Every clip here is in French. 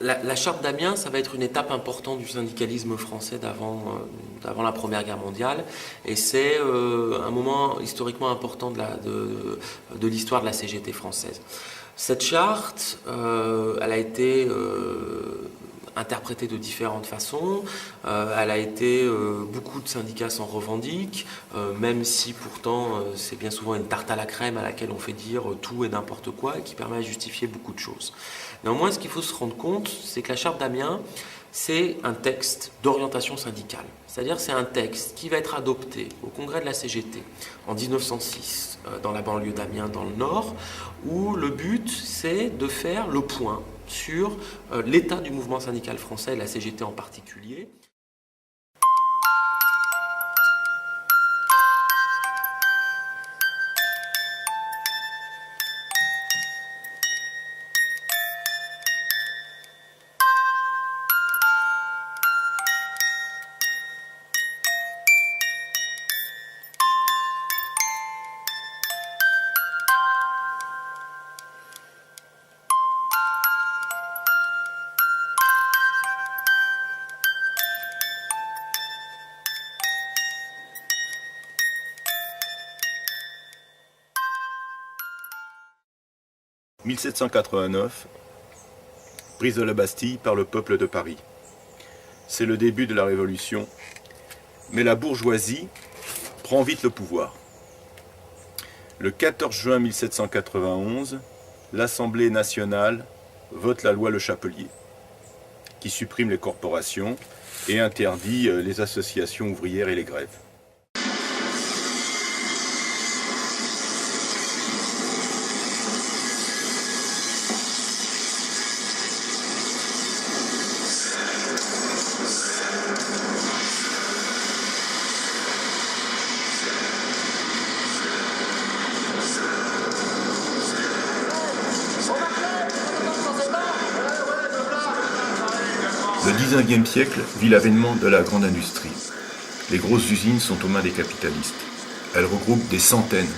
La charte d'Amiens, ça va être une étape importante du syndicalisme français d'avant la Première Guerre mondiale, et c'est un moment historiquement important de l'histoire de la CGT française. Cette charte, elle a été interprétée de différentes façons. Elle a été, beaucoup de syndicats s'en revendiquent, même si pourtant c'est bien souvent une tarte à la crème à laquelle on fait dire tout et n'importe quoi et qui permet à justifier beaucoup de choses. Néanmoins, ce qu'il faut se rendre compte, c'est que la charte d'Amiens, c'est un texte d'orientation syndicale. C'est-à-dire c'est un texte qui va être adopté au congrès de la CGT en 1906 dans la banlieue d'Amiens dans le Nord, où le but c'est de faire le point sur l'état du mouvement syndical français et la CGT en particulier. « 1789, prise de la Bastille par le peuple de Paris. C'est le début de la Révolution, mais la bourgeoisie prend vite le pouvoir. Le 14 juin 1791, l'Assemblée nationale vote la loi Le Chapelier, qui supprime les corporations et interdit les associations ouvrières et les grèves. Le XIXe siècle vit l'avènement de la grande industrie. Les grosses usines sont aux mains des capitalistes. Elles regroupent des centaines,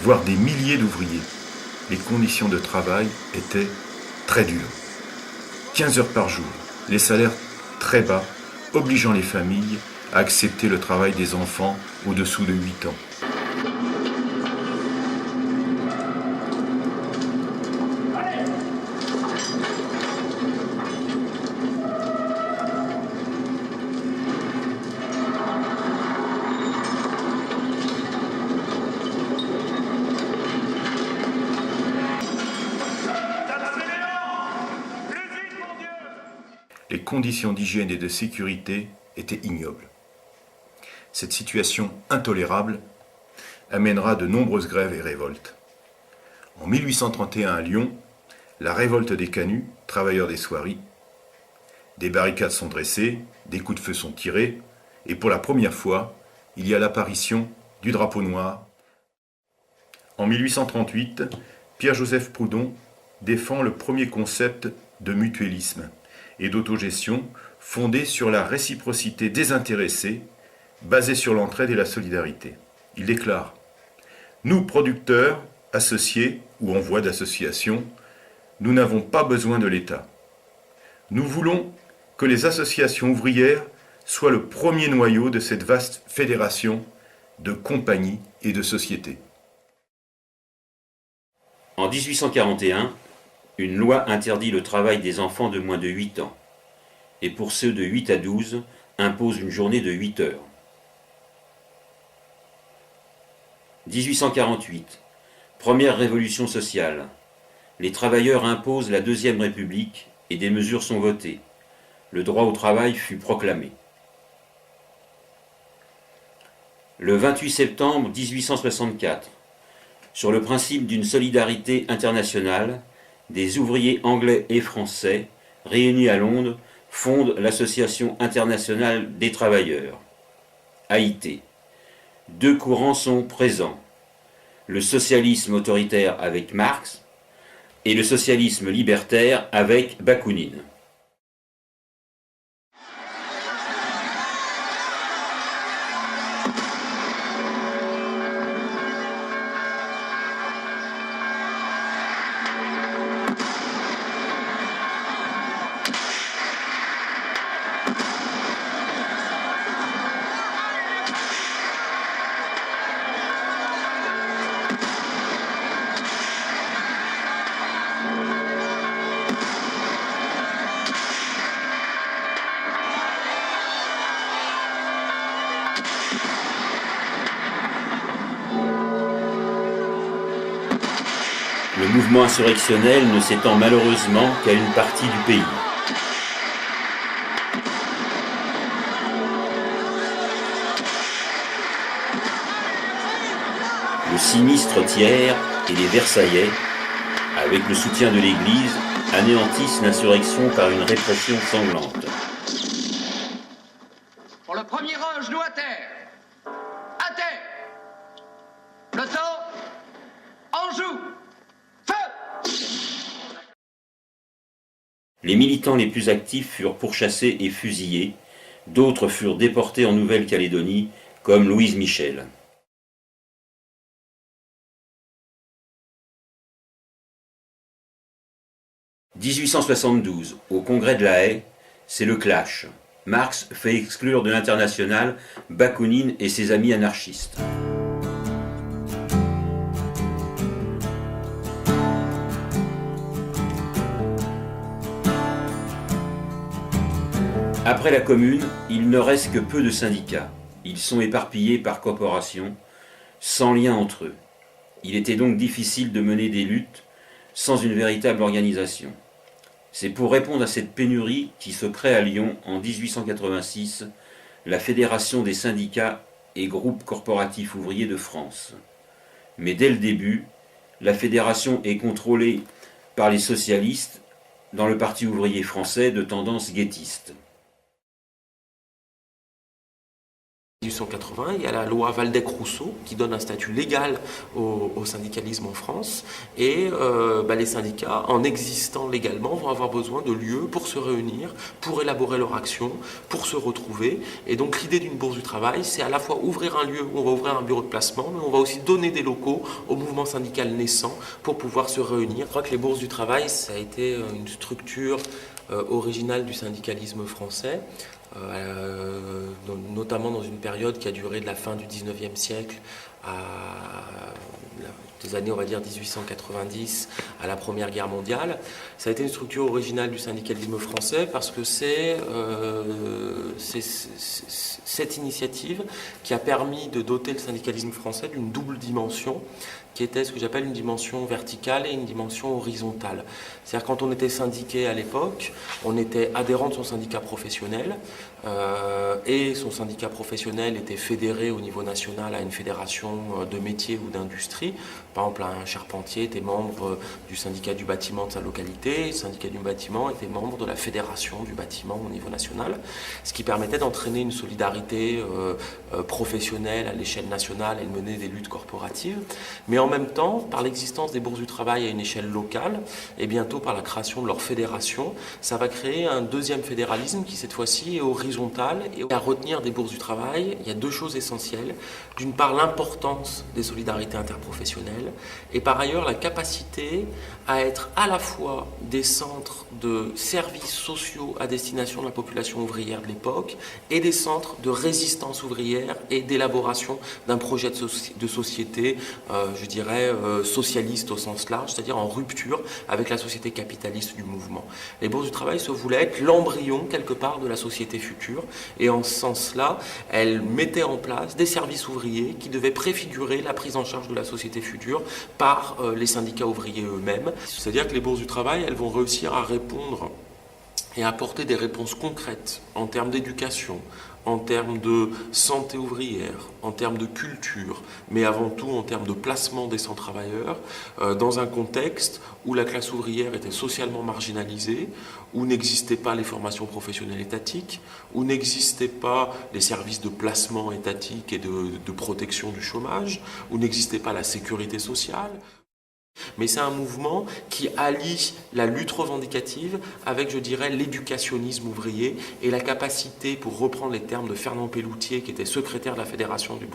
voire des milliers d'ouvriers. Les conditions de travail étaient très dures. 15 heures par jour, les salaires très bas, obligeant les familles à accepter le travail des enfants au-dessous de 8 ans. Les conditions d'hygiène et de sécurité étaient ignobles. Cette situation intolérable amènera de nombreuses grèves et révoltes. En 1831 à Lyon, la révolte des canuts, travailleurs des soieries. Des barricades sont dressées, des coups de feu sont tirés, et pour la première fois, il y a l'apparition du drapeau noir. En 1838, Pierre-Joseph Proudhon défend le premier concept de mutualisme et d'autogestion fondé sur la réciprocité désintéressée, basée sur l'entraide et la solidarité. Il déclare « Nous, producteurs, associés ou en voie d'association, nous n'avons pas besoin de l'État. Nous voulons que les associations ouvrières soient le premier noyau de cette vaste fédération de compagnies et de sociétés. » En 1841, une loi interdit le travail des enfants de moins de 8 ans, et pour ceux de 8 à 12, impose une journée de 8 heures. 1848, première révolution sociale. Les travailleurs imposent la Deuxième République et des mesures sont votées. Le droit au travail fut proclamé. Le 28 septembre 1864, sur le principe d'une solidarité internationale, des ouvriers anglais et français, réunis à Londres, fondent l'Association internationale des travailleurs, AIT. Deux courants sont présents, le socialisme autoritaire avec Marx et le socialisme libertaire avec Bakounine. mouvement insurrectionnel ne s'étend malheureusement qu'à une partie du pays. Le sinistre Thiers et les Versaillais, avec le soutien de l'Église, anéantissent l'insurrection par une répression sanglante. Pour le premier rang, genou à terre. À terre. Le temps. En joue. Feu. Les militants les plus actifs furent pourchassés et fusillés, d'autres furent déportés en Nouvelle-Calédonie, comme Louise Michel. « 1872, au Congrès de La Haye, c'est le clash. Marx fait exclure de l'Internationale Bakounine et ses amis anarchistes. Après la Commune, il ne reste que peu de syndicats. Ils sont éparpillés par corporations, sans lien entre eux. Il était donc difficile de mener des luttes sans une véritable organisation. C'est pour répondre à cette pénurie qui se crée à Lyon en 1886 la Fédération des syndicats et groupes corporatifs ouvriers de France. Mais dès le début, la fédération est contrôlée par les socialistes dans le Parti ouvrier français de tendance guettiste. 1880, il y a la loi Waldeck-Rousseau qui donne un statut légal au syndicalisme en France et les syndicats, en existant légalement, vont avoir besoin de lieux pour se réunir, pour élaborer leur action, pour se retrouver. Et donc l'idée d'une bourse du travail, c'est à la fois ouvrir un lieu où on va ouvrir un bureau de placement, mais on va aussi donner des locaux au mouvement syndical naissant pour pouvoir se réunir. Je crois que les bourses du travail, ça a été une structure originale du syndicalisme français. Notamment dans une période qui a duré de la fin du 19e siècle à des années, on va dire, 1890 à la Première Guerre mondiale. Ça a été une structure originale du syndicalisme français parce que c'est cette initiative qui a permis de doter le syndicalisme français d'une double dimension qui était ce que j'appelle une dimension verticale et une dimension horizontale. C'est-à-dire quand on était syndiqué à l'époque, on était adhérent de son syndicat professionnel et son syndicat professionnel était fédéré au niveau national à une fédération de métiers ou d'industrie. Par exemple, un charpentier était membre du syndicat du bâtiment de sa localité, le syndicat du bâtiment était membre de la fédération du bâtiment au niveau national, ce qui permettait d'entraîner une solidarité professionnelle à l'échelle nationale et de mener des luttes corporatives. Mais en même temps, par l'existence des bourses du travail à une échelle locale, et bientôt par la création de leur fédération, ça va créer un deuxième fédéralisme qui cette fois-ci est horizontal. Et à retenir des bourses du travail, il y a deux choses essentielles. D'une part, l'importance des solidarités interprofessionnelles et par ailleurs la capacité à être à la fois des centres de services sociaux à destination de la population ouvrière de l'époque et des centres de résistance ouvrière et d'élaboration d'un projet de société, je dirais, socialiste au sens large, c'est-à-dire en rupture avec la société capitaliste du mouvement. Les bourses du travail se voulaient être l'embryon, quelque part, de la société future, et en ce sens-là, elles mettaient en place des services ouvriers qui devaient préfigurer la prise en charge de la société future par les syndicats ouvriers eux-mêmes. C'est-à-dire que les bourses du travail, elles vont réussir à répondre et à apporter des réponses concrètes en termes d'éducation, en termes de santé ouvrière, en termes de culture, mais avant tout en termes de placement des sans-travailleurs, dans un contexte où la classe ouvrière était socialement marginalisée, où n'existaient pas les formations professionnelles étatiques, où n'existaient pas les services de placement étatique et de protection du chômage, où n'existait pas la sécurité sociale. Mais c'est un mouvement qui allie la lutte revendicative avec, je dirais, l'éducationnisme ouvrier et la capacité, pour reprendre les termes de Fernand Pelloutier, qui était secrétaire de la Fédération du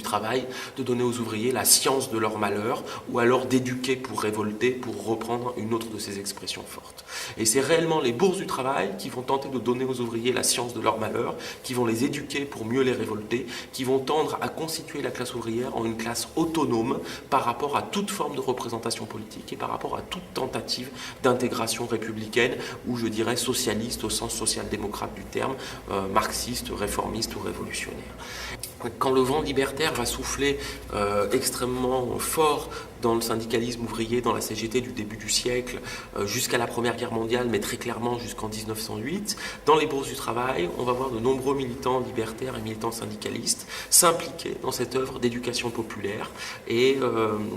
travail, de donner aux ouvriers la science de leur malheur, ou alors d'éduquer pour révolter, pour reprendre une autre de ces expressions fortes. Et c'est réellement les bourses du travail qui vont tenter de donner aux ouvriers la science de leur malheur, qui vont les éduquer pour mieux les révolter, qui vont tendre à constituer la classe ouvrière en une classe autonome par rapport à toute forme de représentation politique et par rapport à toute tentative d'intégration républicaine ou, je dirais, socialiste au sens social-démocrate du terme, marxiste, réformiste ou révolutionnaire. Quand le vent libertaire va souffler extrêmement fort dans le syndicalisme ouvrier, dans la CGT du début du siècle, jusqu'à la Première Guerre mondiale, mais très clairement jusqu'en 1908. Dans les bourses du travail, on va voir de nombreux militants libertaires et militants syndicalistes s'impliquer dans cette œuvre d'éducation populaire et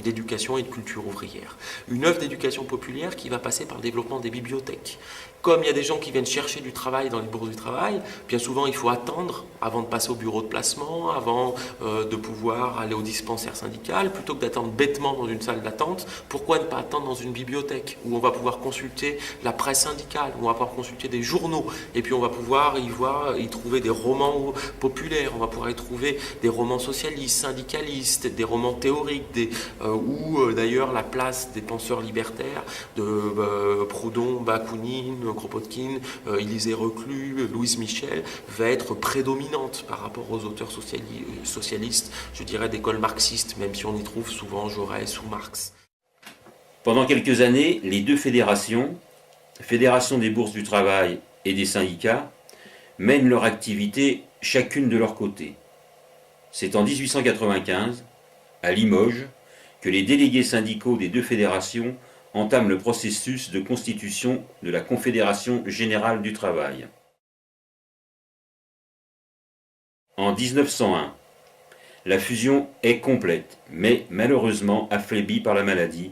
d'éducation et de culture ouvrière. Une œuvre d'éducation populaire qui va passer par le développement des bibliothèques. Comme il y a des gens qui viennent chercher du travail dans les bourses du travail, bien souvent il faut attendre avant de passer au bureau de placement, avant de pouvoir aller au dispensaire syndical, plutôt que d'attendre bêtement dans une salle d'attente. Pourquoi ne pas attendre dans une bibliothèque où on va pouvoir consulter la presse syndicale, où on va pouvoir consulter des journaux, et puis on va pouvoir y trouver des romans populaires, on va pouvoir y trouver des romans socialistes, syndicalistes, des romans théoriques, où d'ailleurs la place des penseurs libertaires de Proudhon, Bakounine, Kropotkin, Élisée Reclus, Louise Michel va être prédominante par rapport aux auteurs socialistes, je dirais d'école marxiste, même si on y trouve souvent Jaurès ou Marx. Pendant quelques années, les deux fédérations, Fédération des bourses du travail et des syndicats, mènent leur activité chacune de leur côté. C'est en 1895, à Limoges, que les délégués syndicaux des deux fédérations entame le processus de constitution de la Confédération Générale du Travail. En 1901, la fusion est complète, mais malheureusement affaiblie par la maladie.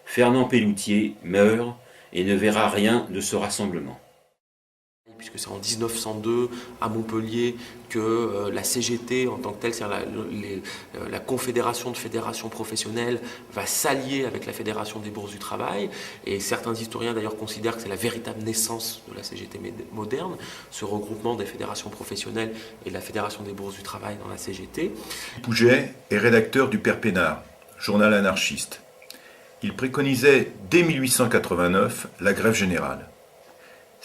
Fernand Pelloutier meurt et ne verra rien de ce rassemblement. Puisque c'est en 1902 à Montpellier que la CGT en tant que telle, c'est-à-dire la confédération de fédérations professionnelles, va s'allier avec la Fédération des bourses du travail. Et certains historiens d'ailleurs considèrent que c'est la véritable naissance de la CGT moderne, ce regroupement des fédérations professionnelles et de la Fédération des bourses du travail dans la CGT. Pouget est rédacteur du Père Pénard, journal anarchiste. Il préconisait dès 1889 la grève générale.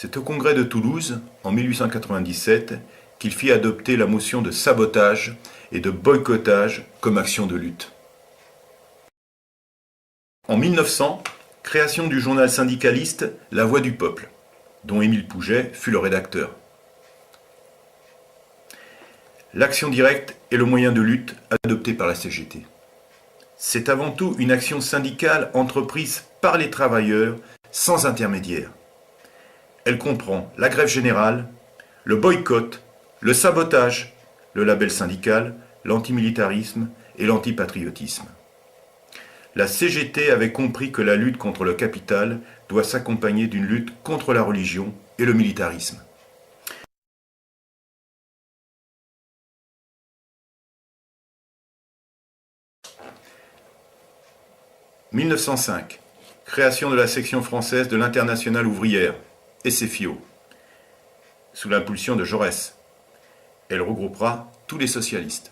C'est au congrès de Toulouse, en 1897, qu'il fit adopter la motion de sabotage et de boycottage comme action de lutte. En 1900, création du journal syndicaliste La Voix du Peuple, dont Émile Pouget fut le rédacteur. L'action directe est le moyen de lutte adopté par la CGT. C'est avant tout une action syndicale entreprise par les travailleurs sans intermédiaire. Elle comprend la grève générale, le boycott, le sabotage, le label syndical, l'antimilitarisme et l'antipatriotisme. La CGT avait compris que la lutte contre le capital doit s'accompagner d'une lutte contre la religion et le militarisme. « 1905. Création de la section française de l'Internationale ouvrière, SFIO, sous l'impulsion de Jaurès. Elle regroupera tous les socialistes. »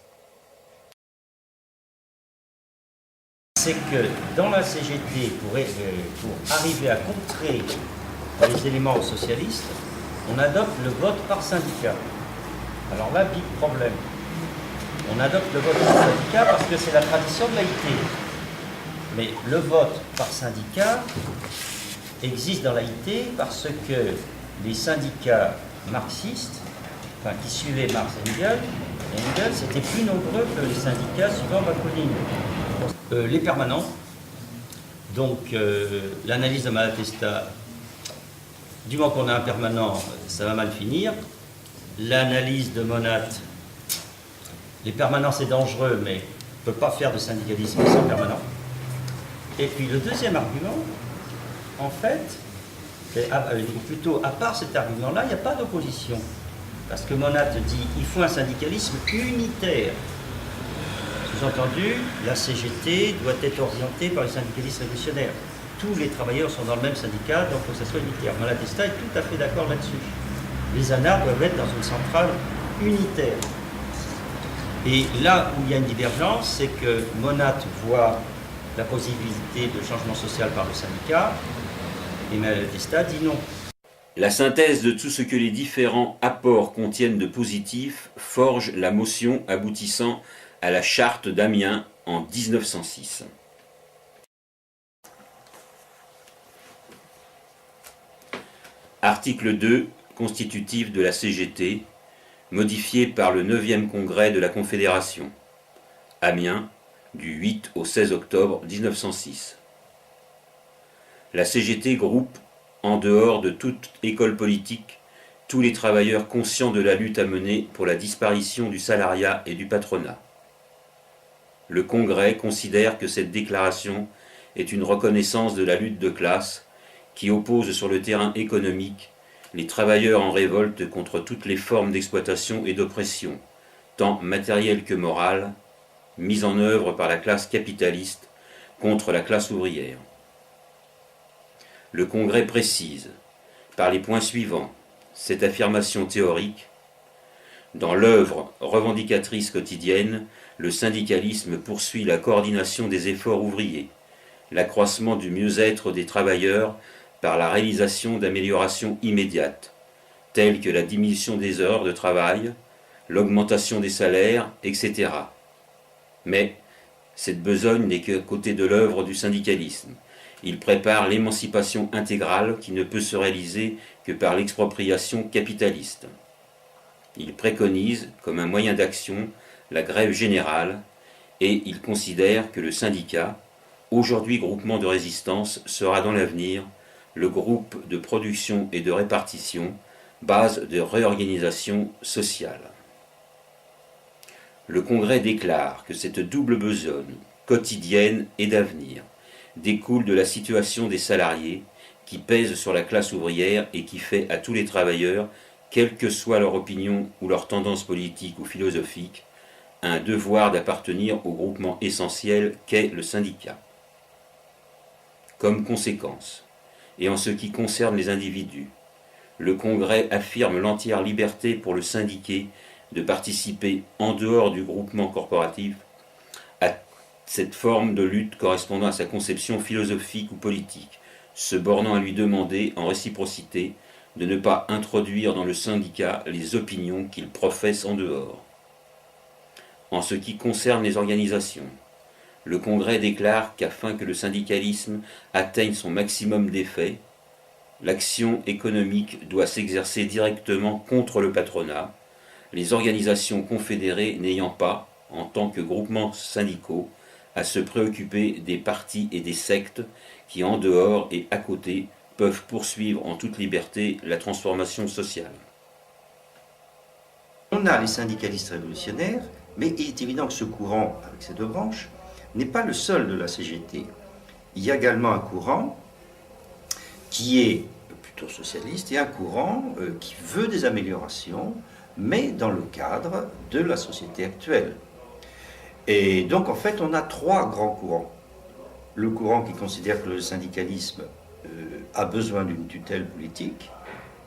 C'est que dans la CGT, pour arriver à contrer les éléments socialistes, on adopte le vote par syndicat. Alors là, big problème. On adopte le vote par syndicat parce que c'est la tradition de l'AIT. Mais le vote par syndicat existe dans l'AIT parce que les syndicats marxistes, enfin qui suivaient Marx et Engels, étaient plus nombreux que les syndicats suivant Bakounine. Les permanents, donc l'analyse de Malatesta, du moment qu'on a un permanent, ça va mal finir. L'analyse de Monat, les permanents c'est dangereux, mais on ne peut pas faire de syndicalisme sans permanent. Et puis le deuxième argument, en fait, plutôt à part cet argument-là, il n'y a pas d'opposition. Parce que Monat dit qu'il faut un syndicalisme unitaire. Sous-entendu, la CGT doit être orientée par les syndicalistes révolutionnaires. Tous les travailleurs sont dans le même syndicat, donc il faut que ça soit unitaire. Malatesta est tout à fait d'accord là-dessus. Les anards doivent être dans une centrale unitaire. Et là où il y a une divergence, c'est que Monat voit la possibilité de changement social par le syndicat, et Malatesta dit non. La synthèse de tout ce que les différents apports contiennent de positif forge la motion aboutissant à la charte d'Amiens en 1906. Article 2, constitutif de la CGT, modifié par le 9e congrès de la Confédération. Amiens, du 8 au 16 octobre 1906. La CGT groupe, en dehors de toute école politique, tous les travailleurs conscients de la lutte à mener pour la disparition du salariat et du patronat. Le Congrès considère que cette déclaration est une reconnaissance de la lutte de classe qui oppose sur le terrain économique les travailleurs en révolte contre toutes les formes d'exploitation et d'oppression, tant matérielle que morale, mises en œuvre par la classe capitaliste contre la classe ouvrière. Le Congrès précise, par les points suivants, cette affirmation théorique: dans l'œuvre revendicatrice quotidienne, le syndicalisme poursuit la coordination des efforts ouvriers, l'accroissement du mieux-être des travailleurs par la réalisation d'améliorations immédiates, telles que la diminution des heures de travail, l'augmentation des salaires, etc. Mais cette besogne n'est qu'à côté de l'œuvre du syndicalisme. Il prépare l'émancipation intégrale qui ne peut se réaliser que par l'expropriation capitaliste. Il préconise, comme un moyen d'action, la grève générale, et il considère que le syndicat, aujourd'hui groupement de résistance, sera dans l'avenir le groupe de production et de répartition, base de réorganisation sociale. Le Congrès déclare que cette double besogne, quotidienne et d'avenir, découle de la situation des salariés qui pèse sur la classe ouvrière et qui fait à tous les travailleurs, quelle que soit leur opinion ou leur tendance politique ou philosophique, un devoir d'appartenir au groupement essentiel qu'est le syndicat. Comme conséquence, et en ce qui concerne les individus, le Congrès affirme l'entière liberté pour le syndiqué de participer en dehors du groupement corporatif à cette forme de lutte correspondant à sa conception philosophique ou politique, se bornant à lui demander, en réciprocité, de ne pas introduire dans le syndicat les opinions qu'il professe en dehors. En ce qui concerne les organisations, le Congrès déclare qu'afin que le syndicalisme atteigne son maximum d'effet, l'action économique doit s'exercer directement contre le patronat, les organisations confédérées n'ayant pas, en tant que groupements syndicaux, à se préoccuper des partis et des sectes qui, en dehors et à côté, peuvent poursuivre en toute liberté la transformation sociale. On a les syndicalistes révolutionnaires, mais il est évident que ce courant, avec ses deux branches, n'est pas le seul de la CGT. Il y a également un courant qui est plutôt socialiste et un courant qui veut des améliorations, mais dans le cadre de la société actuelle. Et donc en fait on a trois grands courants. Le courant qui considère que le syndicalisme a besoin d'une tutelle politique,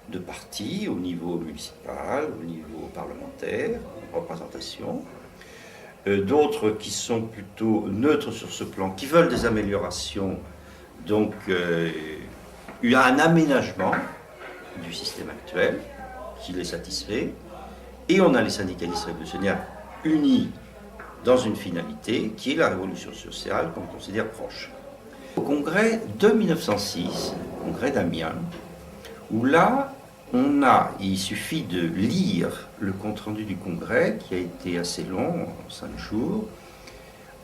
de partis au niveau municipal, au niveau parlementaire, représentation. D'autres qui sont plutôt neutres sur ce plan, qui veulent des améliorations, donc il y a un aménagement du système actuel qui les satisfait, et on a les syndicalistes révolutionnaires unis dans une finalité qui est la révolution sociale qu'on considère proche. Au congrès de 1906, congrès d'Amiens, où là, il suffit de lire le compte-rendu du congrès, qui a été assez long, en 5 jours,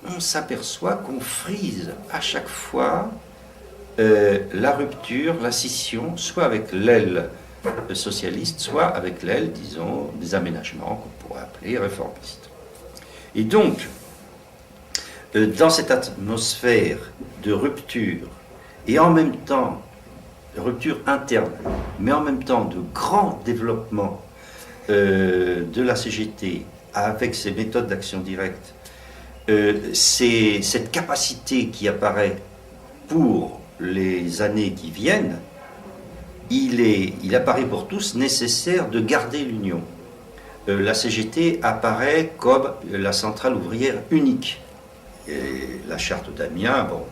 on s'aperçoit qu'on frise à chaque fois la rupture, la scission, soit avec l'aile socialiste, soit avec l'aile, disons, des aménagements qu'on pourrait appeler réformistes. Et donc, dans cette atmosphère de rupture, et en même temps, de rupture interne, mais en même temps de grand développement de la CGT avec ses méthodes d'action directe, c'est cette capacité qui apparaît pour les années qui viennent, il apparaît pour tous nécessaire de garder l'union. La CGT apparaît comme la centrale ouvrière unique. Et la charte d'Amiens, bon,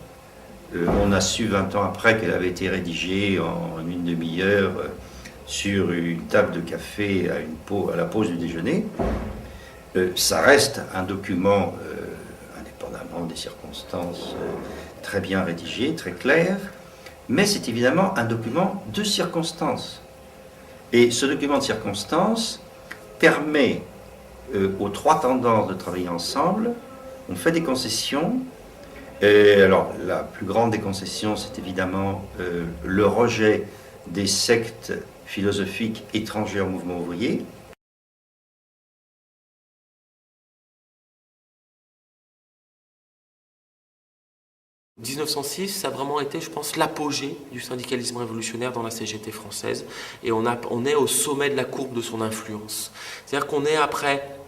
on a su 20 ans après qu'elle avait été rédigée en une demi-heure sur une table de café à la pause du déjeuner. Ça reste un document, indépendamment des circonstances, très bien rédigé, très clair, mais c'est évidemment un document de circonstances. Et ce document de circonstances permet aux trois tendances de travailler ensemble on fait des concessions. Et alors, la plus grande des concessions, c'est évidemment le rejet des sectes philosophiques étrangères au mouvement ouvrier. En 1906, ça a vraiment été, je pense, l'apogée du syndicalisme révolutionnaire dans la CGT française. Et on est au sommet de la courbe de son influence. C'est-à-dire qu'on est après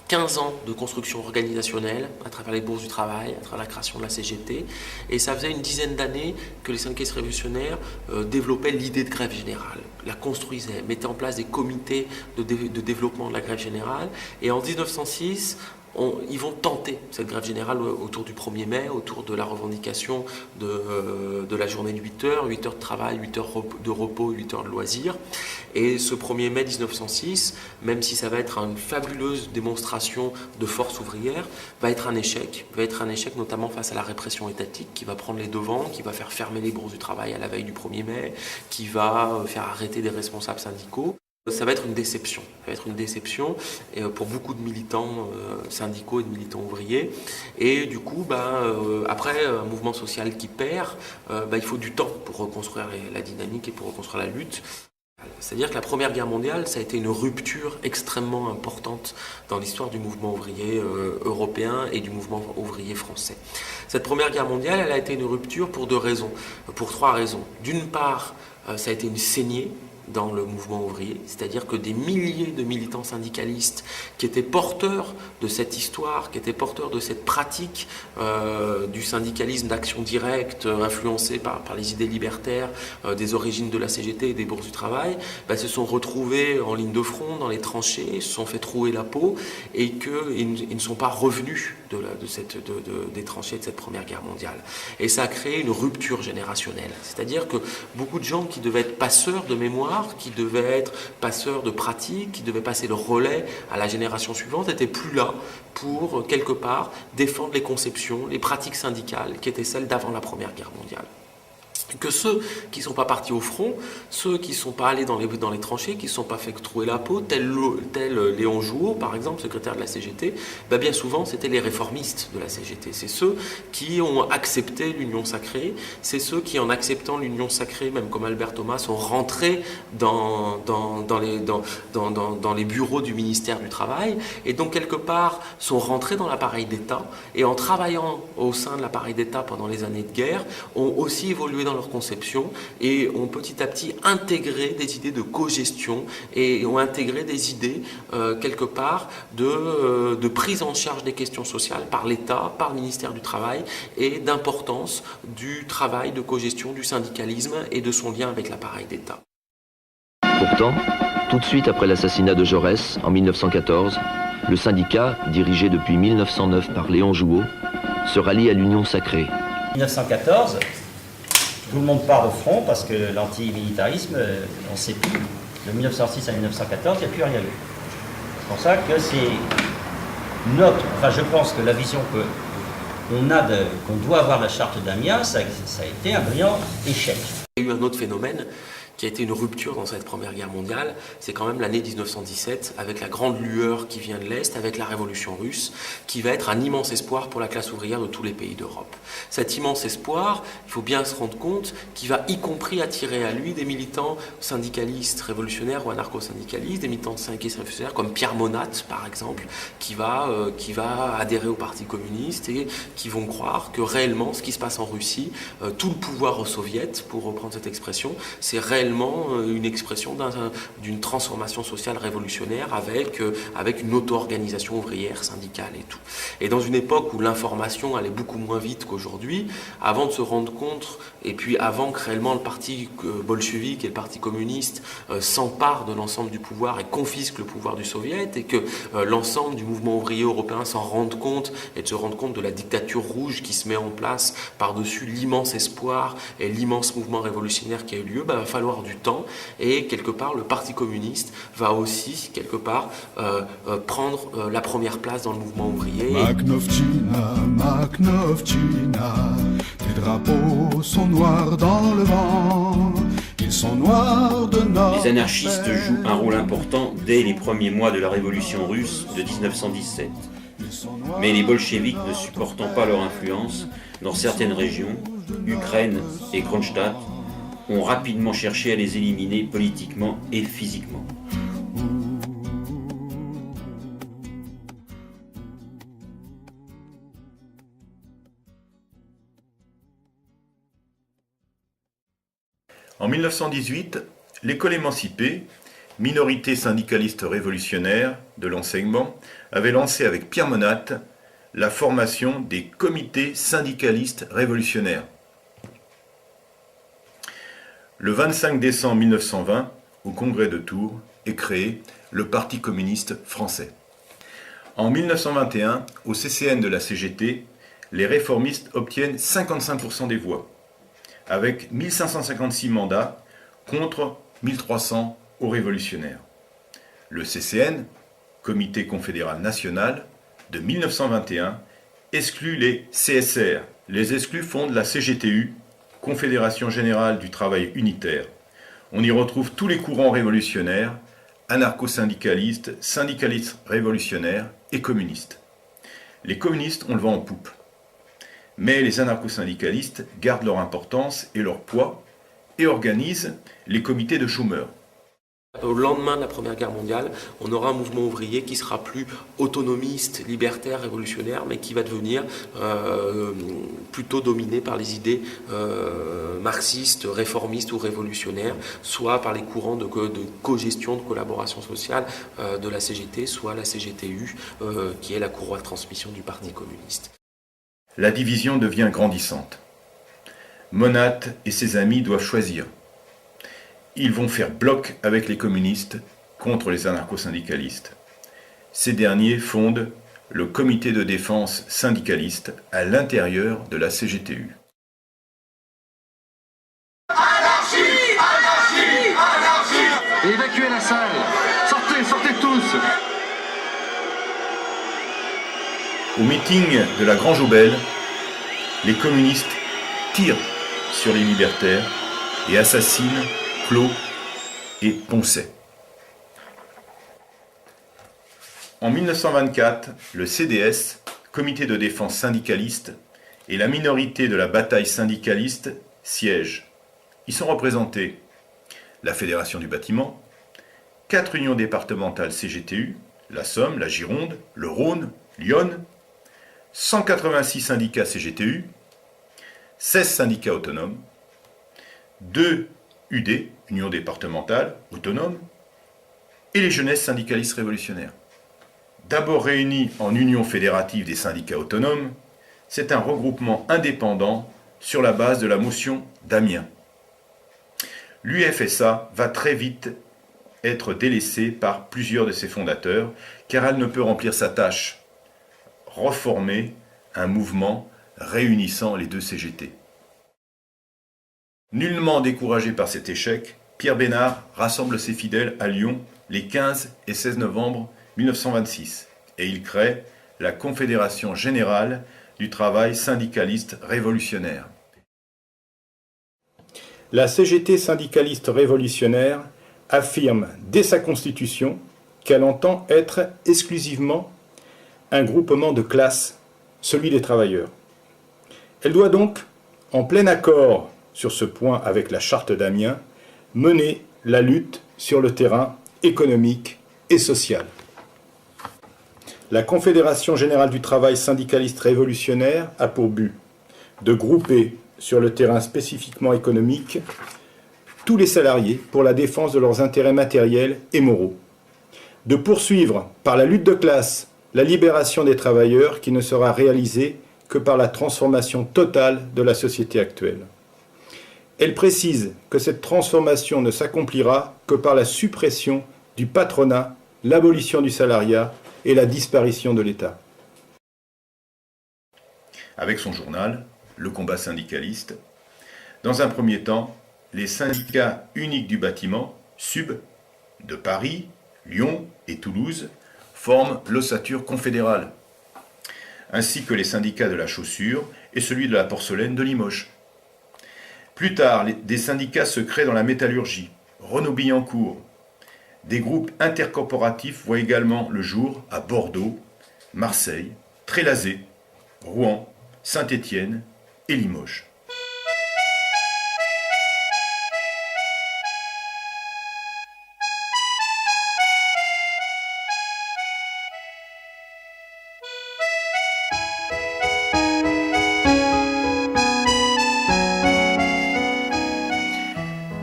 15 ans de construction organisationnelle à travers les bourses du travail, à travers la création de la CGT. Et ça faisait une dizaine d'années que les syndicalistes révolutionnaires développaient l'idée de grève générale, la construisaient, mettaient en place des comités de développement de la grève générale. Et en 1906, ils vont tenter cette grève générale autour du 1er mai, autour de la revendication de la journée de 8 heures, 8 heures de travail, 8 heures de repos, 8 heures de loisirs. Et ce 1er mai 1906, même si ça va être une fabuleuse démonstration de force ouvrière, va être un échec notamment face à la répression étatique qui va prendre les devants, qui va faire fermer les bourses du travail à la veille du 1er mai, qui va faire arrêter des responsables syndicaux. Ça va être une déception. Pour beaucoup de militants syndicaux et de militants ouvriers. Et du coup, après un mouvement social qui perd, il faut du temps pour reconstruire la dynamique et pour reconstruire la lutte. C'est-à-dire que la Première Guerre mondiale, ça a été une rupture extrêmement importante dans l'histoire du mouvement ouvrier européen et du mouvement ouvrier français. Cette Première Guerre mondiale, elle a été une rupture pour trois raisons. D'une part, ça a été une saignée dans le mouvement ouvrier, c'est-à-dire que des milliers de militants syndicalistes qui étaient porteurs de cette histoire, qui étaient porteurs de cette pratique du syndicalisme d'action directe, influencé par les idées libertaires des origines de la CGT et des bourses du travail, se sont retrouvés en ligne de front, dans les tranchées, se sont fait trouer la peau et qu'ils ne sont pas revenus des tranchées de cette Première Guerre mondiale. Et ça a créé une rupture générationnelle, c'est-à-dire que beaucoup de gens qui devaient être passeurs de mémoire, qui devaient être passeurs de pratique, qui devaient passer le relais à la génération suivante, n'étaient plus là pour, quelque part, défendre les conceptions, les pratiques syndicales qui étaient celles d'avant la Première Guerre mondiale. Que ceux qui ne sont pas partis au front, ceux qui ne sont pas allés dans les tranchées, qui ne se sont pas fait trouer la peau, tel Léon Jouot, par exemple, secrétaire de la CGT, bien souvent c'était les réformistes de la CGT. C'est ceux qui ont accepté l'union sacrée, c'est ceux qui, en acceptant l'union sacrée, même comme Albert Thomas, sont rentrés dans les bureaux du ministère du Travail, et donc quelque part sont rentrés dans l'appareil d'État, et en travaillant au sein de l'appareil d'État pendant les années de guerre, ont aussi évolué dans leur conception et ont petit à petit intégré des idées de cogestion et ont intégré des idées quelque part de prise en charge des questions sociales par l'État, par le ministère du Travail et d'importance du travail de cogestion, du syndicalisme et de son lien avec l'appareil d'État. Pourtant, tout de suite après l'assassinat de Jaurès en 1914, le syndicat, dirigé depuis 1909 par Léon Jouot, se rallie à l'Union sacrée. 1914, tout le monde part au front parce que l'antimilitarisme, on ne sait plus. De 1906 à 1914, il n'y a plus rien eu. C'est pour ça que je pense que la vision qu'on doit avoir de la charte d'Amiens, ça a été un brillant échec. Il y a eu un autre phénomène qui a été une rupture dans cette Première Guerre mondiale, c'est quand même l'année 1917, avec la grande lueur qui vient de l'Est, avec la révolution russe, qui va être un immense espoir pour la classe ouvrière de tous les pays d'Europe. Cet immense espoir, il faut bien se rendre compte, qu'il va y compris attirer à lui des militants syndicalistes révolutionnaires ou anarcho-syndicalistes, des militants syndicalistes révolutionnaires comme Pierre Monat, par exemple, qui va adhérer au Parti communiste et qui vont croire que réellement, ce qui se passe en Russie, tout le pouvoir soviétique, pour reprendre cette expression, c'est réellement une expression d'une transformation sociale révolutionnaire avec une auto-organisation ouvrière, syndicale et tout. Et dans une époque où l'information allait beaucoup moins vite qu'aujourd'hui, avant de se rendre compte, et puis avant que réellement le parti bolchevique et le parti communiste s'emparent de l'ensemble du pouvoir et confisquent le pouvoir du soviet, et que l'ensemble du mouvement ouvrier européen s'en rende compte et de se rendre compte de la dictature rouge qui se met en place par-dessus l'immense espoir et l'immense mouvement révolutionnaire qui a eu lieu, va falloir du temps, et quelque part le Parti communiste va aussi quelque part prendre la première place dans le mouvement ouvrier. Maknovchina, Maknovchina, tes drapeaux sont noirs dans le vent, ils sont noirs de nord. Les anarchistes jouent un rôle important dès les premiers mois de la révolution russe de 1917. Mais les bolcheviks ne supportant pas leur influence dans certaines régions, Ukraine et Kronstadt, ont rapidement cherché à les éliminer politiquement et physiquement. En 1918, l'école émancipée, minorité syndicaliste révolutionnaire de l'enseignement, avait lancé avec Pierre Monat la formation des comités syndicalistes révolutionnaires. Le 25 décembre 1920, au congrès de Tours, est créé le Parti communiste français. En 1921, au CCN de la CGT, les réformistes obtiennent 55% des voix, avec 1556 mandats contre 1300 aux révolutionnaires. Le CCN, Comité confédéral national, de 1921, exclut les CSR. Les exclus fondent la CGTU, Confédération générale du travail unitaire. On y retrouve tous les courants révolutionnaires, anarcho-syndicalistes, syndicalistes révolutionnaires et communistes. Les communistes ont le vent en poupe. Mais les anarcho-syndicalistes gardent leur importance et leur poids et organisent les comités de chômeurs. Au lendemain de la Première Guerre mondiale, on aura un mouvement ouvrier qui sera plus autonomiste, libertaire, révolutionnaire, mais qui va devenir plutôt dominé par les idées marxistes, réformistes ou révolutionnaires, soit par les courants de cogestion, de collaboration sociale de la CGT, soit la CGTU, qui est la courroie de transmission du Parti communiste. La division devient grandissante. Monat et ses amis doivent choisir. Ils vont faire bloc avec les communistes contre les anarcho-syndicalistes. Ces derniers fondent le comité de défense syndicaliste à l'intérieur de la CGTU. Anarchie! Anarchie! Anarchie! Évacuez la salle! Sortez, sortez tous! Au meeting de la Grange aux Belles, les communistes tirent sur les libertaires et assassinent Clos et Poncet. En 1924, le CDS, Comité de défense syndicaliste, et la minorité de la bataille syndicaliste siègent. Y sont représentés la Fédération du bâtiment, 4 unions départementales CGTU, la Somme, la Gironde, le Rhône, l'Yonne, 186 syndicats CGTU, 16 syndicats autonomes, 2 UD, Union départementale, autonome, et les jeunesses syndicalistes révolutionnaires. D'abord réunis en Union fédérative des syndicats autonomes, c'est un regroupement indépendant sur la base de la motion d'Amiens. L'UFSA va très vite être délaissée par plusieurs de ses fondateurs, car elle ne peut remplir sa tâche, reformer un mouvement réunissant les deux CGT. Nullement découragé par cet échec, Pierre Bénard rassemble ses fidèles à Lyon les 15 et 16 novembre 1926 et il crée la Confédération générale du travail syndicaliste révolutionnaire. La CGT syndicaliste révolutionnaire affirme dès sa constitution qu'elle entend être exclusivement un groupement de classe, celui des travailleurs. Elle doit donc, en plein accord sur ce point avec la charte d'Amiens, mener la lutte sur le terrain économique et social. La Confédération générale du travail syndicaliste révolutionnaire a pour but de grouper sur le terrain spécifiquement économique tous les salariés pour la défense de leurs intérêts matériels et moraux, de poursuivre par la lutte de classe la libération des travailleurs qui ne sera réalisée que par la transformation totale de la société actuelle. Elle précise que cette transformation ne s'accomplira que par la suppression du patronat, l'abolition du salariat et la disparition de l'État. Avec son journal, Le combat syndicaliste, dans un premier temps, les syndicats uniques du bâtiment, SUB, de Paris, Lyon et Toulouse, forment l'ossature confédérale, ainsi que les syndicats de la chaussure et celui de la porcelaine de Limoges. Plus tard, des syndicats se créent dans la métallurgie, Renault-Billancourt. Des groupes intercorporatifs voient également le jour à Bordeaux, Marseille, Trélazé, Rouen, Saint-Étienne et Limoges.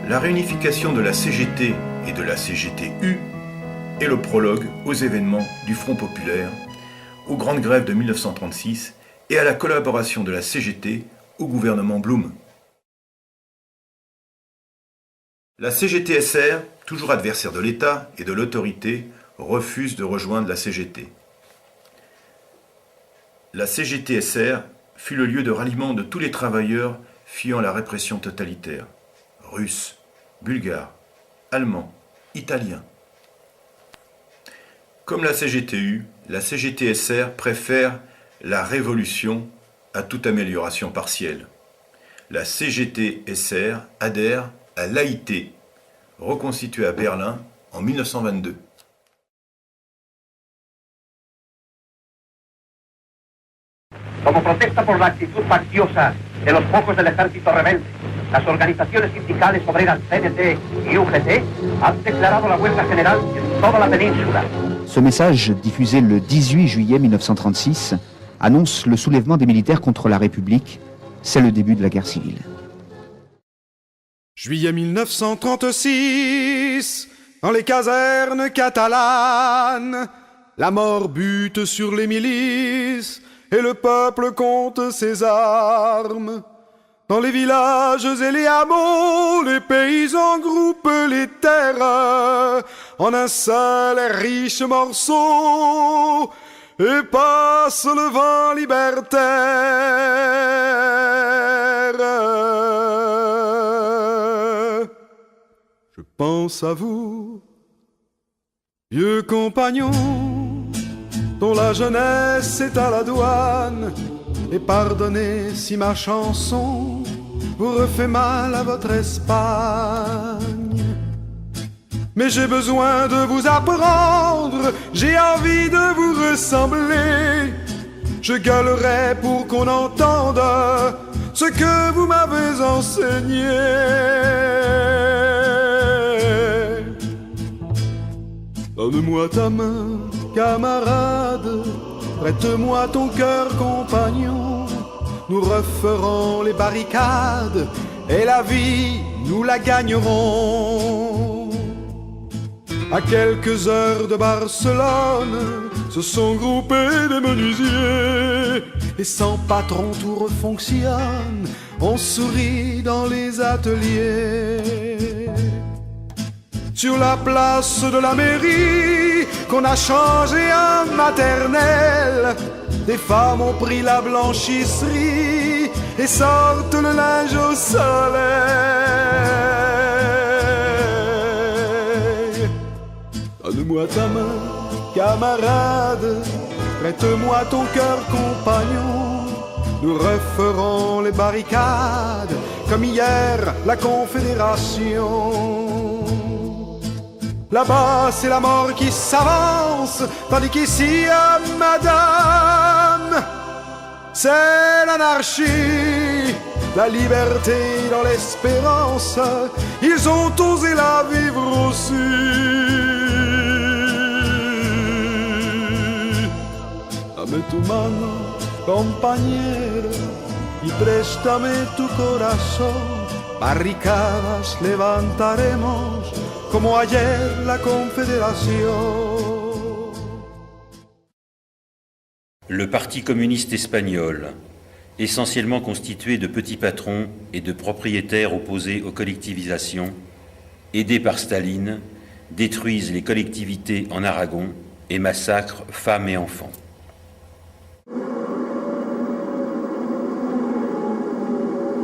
La réunification de la CGT et de la CGT-U est le prologue aux événements du Front populaire, aux grandes grèves de 1936 et à la collaboration de la CGT au gouvernement Blum. La CGT-SR, toujours adversaire de l'État et de l'autorité, refuse de rejoindre la CGT. La CGT-SR fut le lieu de ralliement de tous les travailleurs fuyant la répression totalitaire, russes, bulgares, allemands, italiens. Comme la CGT-U, la CGT-SR préfère la révolution à toute amélioration partielle. La CGT-SR adhère à l'AIT, reconstituée à Berlin en 1922. Como protesta por la actitud facciosa de los pocos del ejército rebelde, las organizaciones sindicales obreras CNT y UGT han declarado la huelga general en toda la península. Ce message, diffusé le 18 juillet 1936, annonce le soulèvement des militaires contre la République. C'est le début de la guerre civile. Juillet 1936, dans les casernes catalanes, la mort bute sur les milices et le peuple compte ses armes. Dans les villages et les hameaux, les paysans groupent les terres en un seul et riche morceau et passe le vent libertaire. Je pense à vous, vieux compagnons, dont la jeunesse est à la douane. Et pardonnez si ma chanson vous refait mal à votre Espagne. Mais j'ai besoin de vous apprendre, j'ai envie de vous ressembler. Je gueulerai pour qu'on entende ce que vous m'avez enseigné. Donne-moi ta main, camarade, prête-moi ton cœur, compagnon. Nous referons les barricades et la vie, nous la gagnerons. À quelques heures de Barcelone, se sont groupés des menuisiers. Et sans patron tout refonctionne, on sourit dans les ateliers. Sur la place de la mairie, qu'on a changé en maternelle, des femmes ont pris la blanchisserie et sortent le linge au soleil. Donne-moi ta main, camarade, prête-moi ton cœur, compagnon. Nous referons les barricades comme hier la Confédération. Là-bas, c'est la mort qui s'avance, tandis qu'ici, à madame, c'est l'anarchie, la liberté dans l'espérance. Ils ont osé la vivre aussi. Dame tu mano, compañero, y préstame tu corazón. Barricadas levantaremos como ayer la Confédération. Le Parti communiste espagnol, essentiellement constitué de petits patrons et de propriétaires opposés aux collectivisations, aidés par Staline, détruisent les collectivités en Aragon et massacrent femmes et enfants.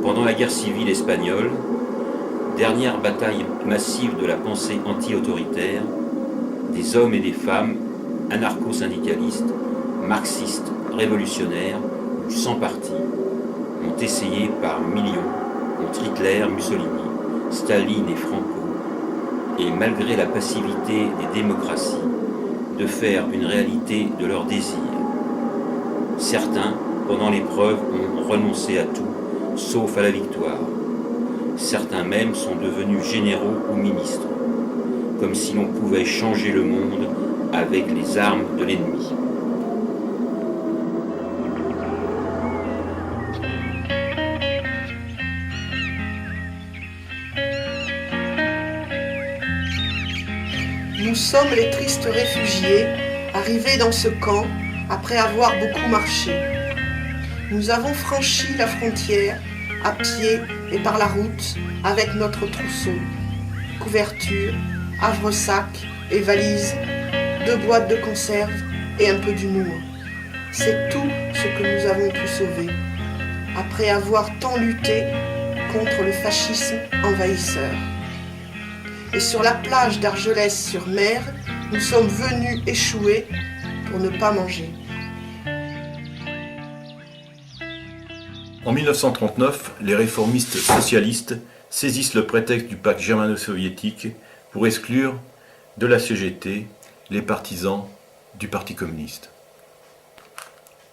Pendant la guerre civile espagnole, dernière bataille massive de la pensée anti-autoritaire, des hommes et des femmes anarcho-syndicalistes, marxistes, révolutionnaires ou sans parti ont essayé par millions contre Hitler, Mussolini, Staline et Franco, et malgré la passivité des démocraties, de faire une réalité de leurs désirs Certains, pendant l'épreuve, ont renoncé à tout, sauf à la victoire. Certains même sont devenus généraux ou ministres, comme si l'on pouvait changer le monde avec les armes de l'ennemi. Nous sommes les tristes réfugiés, arrivés dans ce camp après avoir beaucoup marché. Nous avons franchi la frontière à pied et par la route avec notre trousseau, couverture, havre-sac et valise, 2 boîtes de conserve et un peu d'humour. C'est tout ce que nous avons pu sauver, après avoir tant lutté contre le fascisme envahisseur. Et sur la plage d'Argelès-sur-Mer, nous sommes venus échouer pour ne pas manger. En 1939, les réformistes socialistes saisissent le prétexte du pacte germano-soviétique pour exclure de la CGT les partisans du Parti communiste.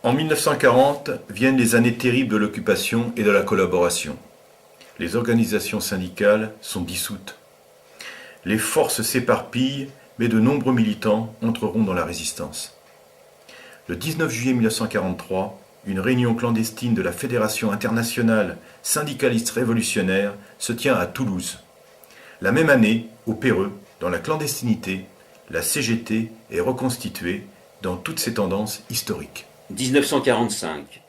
En 1940 viennent les années terribles de l'occupation et de la collaboration. Les organisations syndicales sont dissoutes. Les forces s'éparpillent, mais de nombreux militants entreront dans la résistance. Le 19 juillet 1943, une réunion clandestine de la Fédération internationale syndicaliste révolutionnaire se tient à Toulouse. La même année, au Péreux, dans la clandestinité, la CGT est reconstituée dans toutes ses tendances historiques. 1945.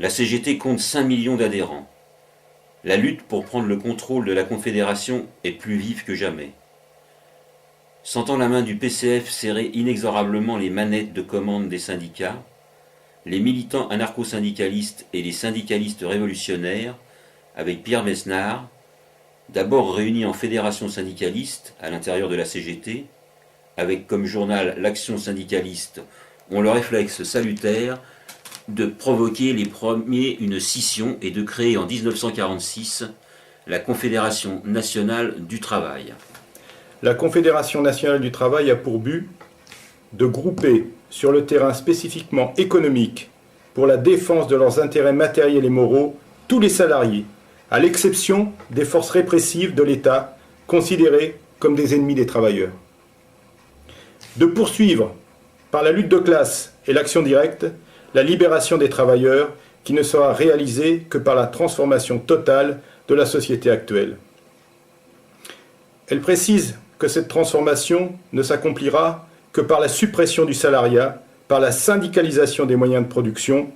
La CGT compte 5 millions d'adhérents. La lutte pour prendre le contrôle de la Confédération est plus vive que jamais. Sentant la main du PCF serrer inexorablement les manettes de commande des syndicats, les militants anarcho-syndicalistes et les syndicalistes révolutionnaires, avec Pierre Mesnard, d'abord réunis en fédération syndicaliste à l'intérieur de la CGT, avec comme journal l'Action syndicaliste, ont le réflexe salutaire de provoquer les premiers une scission et de créer en 1946 la Confédération nationale du travail. La Confédération nationale du travail a pour but de grouper sur le terrain spécifiquement économique pour la défense de leurs intérêts matériels et moraux tous les salariés, à l'exception des forces répressives de l'État considérées comme des ennemis des travailleurs. De poursuivre, par la lutte de classe et l'action directe, la libération des travailleurs qui ne sera réalisée que par la transformation totale de la société actuelle. Elle précise que cette transformation ne s'accomplira que par la suppression du salariat, par la syndicalisation des moyens de production,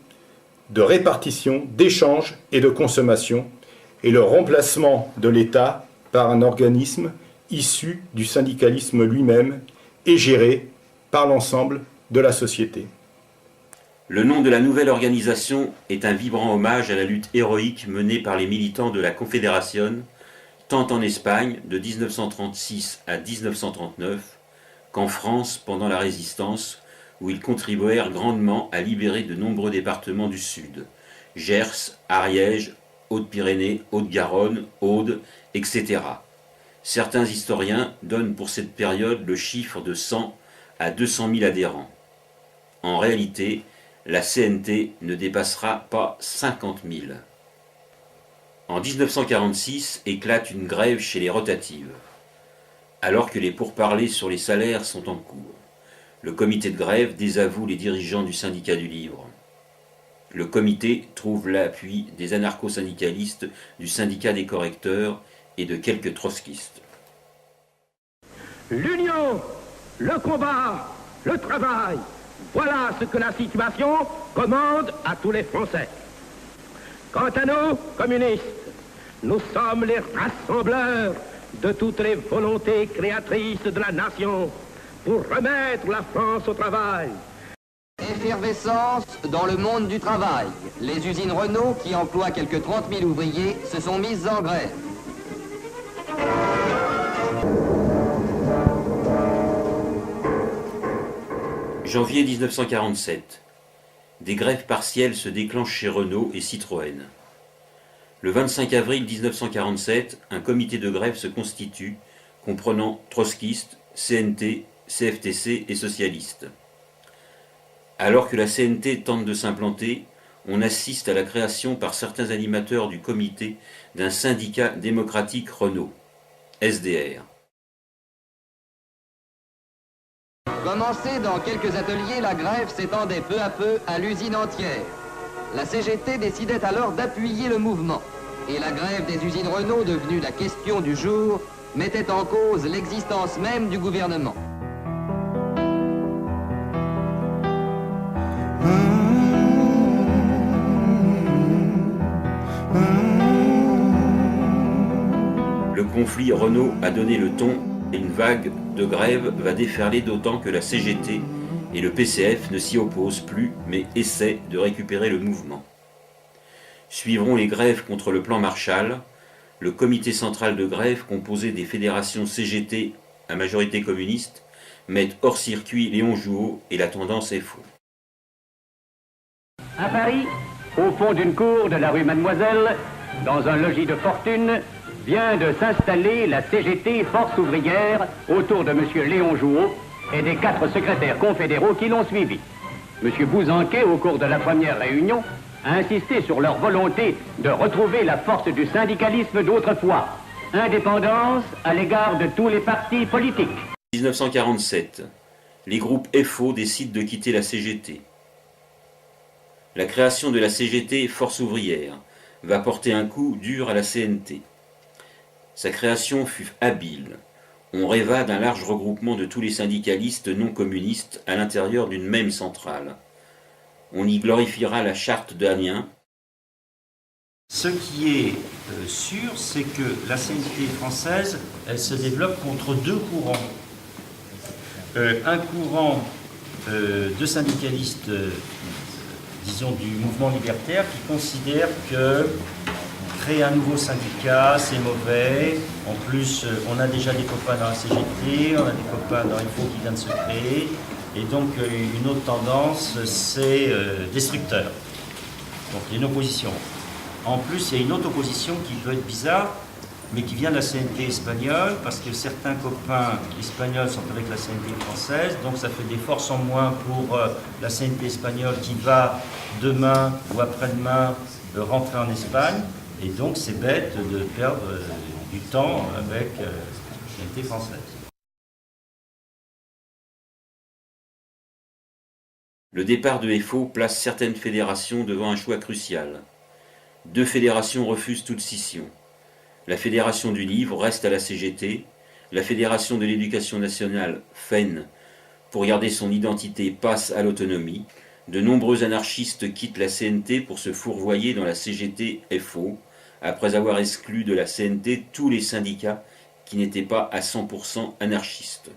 de répartition, d'échange et de consommation, et le remplacement de l'État par un organisme issu du syndicalisme lui-même et géré par l'ensemble de la société. Le nom de la nouvelle organisation est un vibrant hommage à la lutte héroïque menée par les militants de la Confédération, tant en Espagne de 1936 à 1939 qu'en France pendant la Résistance, où ils contribuèrent grandement à libérer de nombreux départements du Sud, Gers, Ariège, Haute-Pyrénées, Haute-Garonne, Aude, etc. Certains historiens donnent pour cette période le chiffre de 100 à 200 000 adhérents. En réalité, la CNT ne dépassera pas 50 000. En 1946 éclate une grève chez les rotatives. Alors que les pourparlers sur les salaires sont en cours, le comité de grève désavoue les dirigeants du syndicat du livre. Le comité trouve l'appui des anarcho-syndicalistes, du syndicat des correcteurs et de quelques trotskistes. L'union, le combat, le travail, voilà ce que la situation commande à tous les Français. Quant à nous, communistes, nous sommes les rassembleurs de toutes les volontés créatrices de la nation pour remettre la France au travail. Effervescence dans le monde du travail. Les usines Renault, qui emploient quelques 30 000 ouvriers, se sont mises en grève. Janvier 1947. Des grèves partielles se déclenchent chez Renault et Citroën. Le 25 avril 1947, un comité de grève se constitue, comprenant trotskistes, CNT, CFTC et socialistes. Alors que la CNT tente de s'implanter, on assiste à la création par certains animateurs du comité d'un syndicat démocratique Renault, SDR. Commencée dans quelques ateliers, la grève s'étendait peu à peu à l'usine entière. La CGT décidait alors d'appuyer le mouvement. Et la grève des usines Renault, devenue la question du jour, mettait en cause l'existence même du gouvernement. Le conflit Renault a donné le ton et une vague de grève va déferler, d'autant que la CGT et le PCF ne s'y opposent plus mais essaient de récupérer le mouvement. Suivront les grèves contre le plan Marshall, le comité central de grève composé des fédérations CGT à majorité communiste met hors circuit Léon Jouot et la tendance FO. À Paris, au fond d'une cour de la rue Mademoiselle, dans un logis de fortune, vient de s'installer la CGT Force ouvrière autour de M. Léon Jouot et des 4 secrétaires confédéraux qui l'ont suivi. M. Bouzanquet, au cours de la première réunion, a insisté sur leur volonté de retrouver la force du syndicalisme d'autrefois, indépendance à l'égard de tous les partis politiques. 1947, les groupes FO décident de quitter la CGT. La création de la CGT Force ouvrière va porter un coup dur à la CNT. Sa création fut habile. On rêva d'un large regroupement de tous les syndicalistes non communistes à l'intérieur d'une même centrale. On y glorifiera la charte d'Amiens. Ce qui est sûr, c'est que la CNT française, elle se développe contre 2 courants. Un courant de syndicalistes, disons du mouvement libertaire, qui considère que créer un nouveau syndicat, c'est mauvais. En plus, on a déjà des copains dans la CGT, on a des copains dans FO qui viennent de se créer. Et donc, une autre tendance, c'est destructeur. Donc, il y a une opposition. En plus, il y a une autre opposition qui peut être bizarre, mais qui vient de la CNT espagnole, parce que certains copains espagnols sont avec la CNT française, donc ça fait des forces en moins pour la CNT espagnole qui va demain ou après-demain rentrer en Espagne. Et donc, c'est bête de perdre du temps avec la CNT française. Le départ de FO place certaines fédérations devant un choix crucial. 2 fédérations refusent toute scission. La Fédération du Livre reste à la CGT, la Fédération de l'Éducation nationale, FEN, pour garder son identité, passe à l'autonomie. De nombreux anarchistes quittent la CNT pour se fourvoyer dans la CGT FO, après avoir exclu de la CNT tous les syndicats qui n'étaient pas à 100% anarchistes.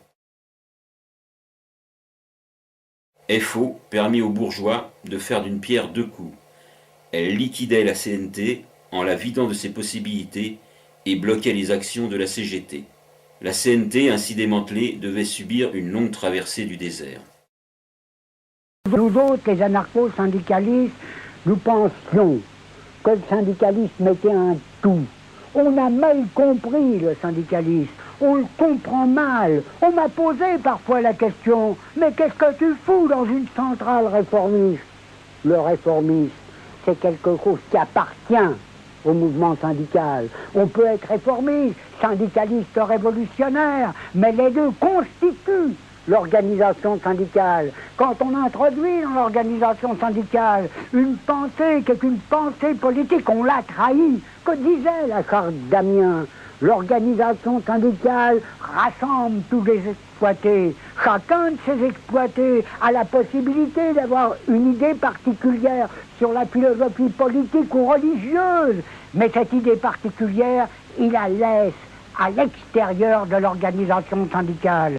FO permit aux bourgeois de faire d'une pierre 2 coups. Elle liquidait la CNT en la vidant de ses possibilités et bloquait les actions de la CGT. La CNT, ainsi démantelée, devait subir une longue traversée du désert. Nous autres, les anarcho-syndicalistes, nous pensions que le syndicalisme était un tout. On a mal compris le syndicalisme, on le comprend mal. On m'a posé parfois la question, mais qu'est-ce que tu fous dans une centrale réformiste? Le réformisme, c'est quelque chose qui appartient au mouvement syndical. On peut être réformiste, syndicaliste révolutionnaire, mais les deux constituent l'organisation syndicale. Quand on introduit dans l'organisation syndicale une pensée qui est une pensée politique, on l'a trahi. Que disait la charte d'Amiens? L'organisation syndicale rassemble tous les exploités. Chacun de ces exploités a la possibilité d'avoir une idée particulière sur la philosophie politique ou religieuse. Mais cette idée particulière, il la laisse à l'extérieur de l'organisation syndicale.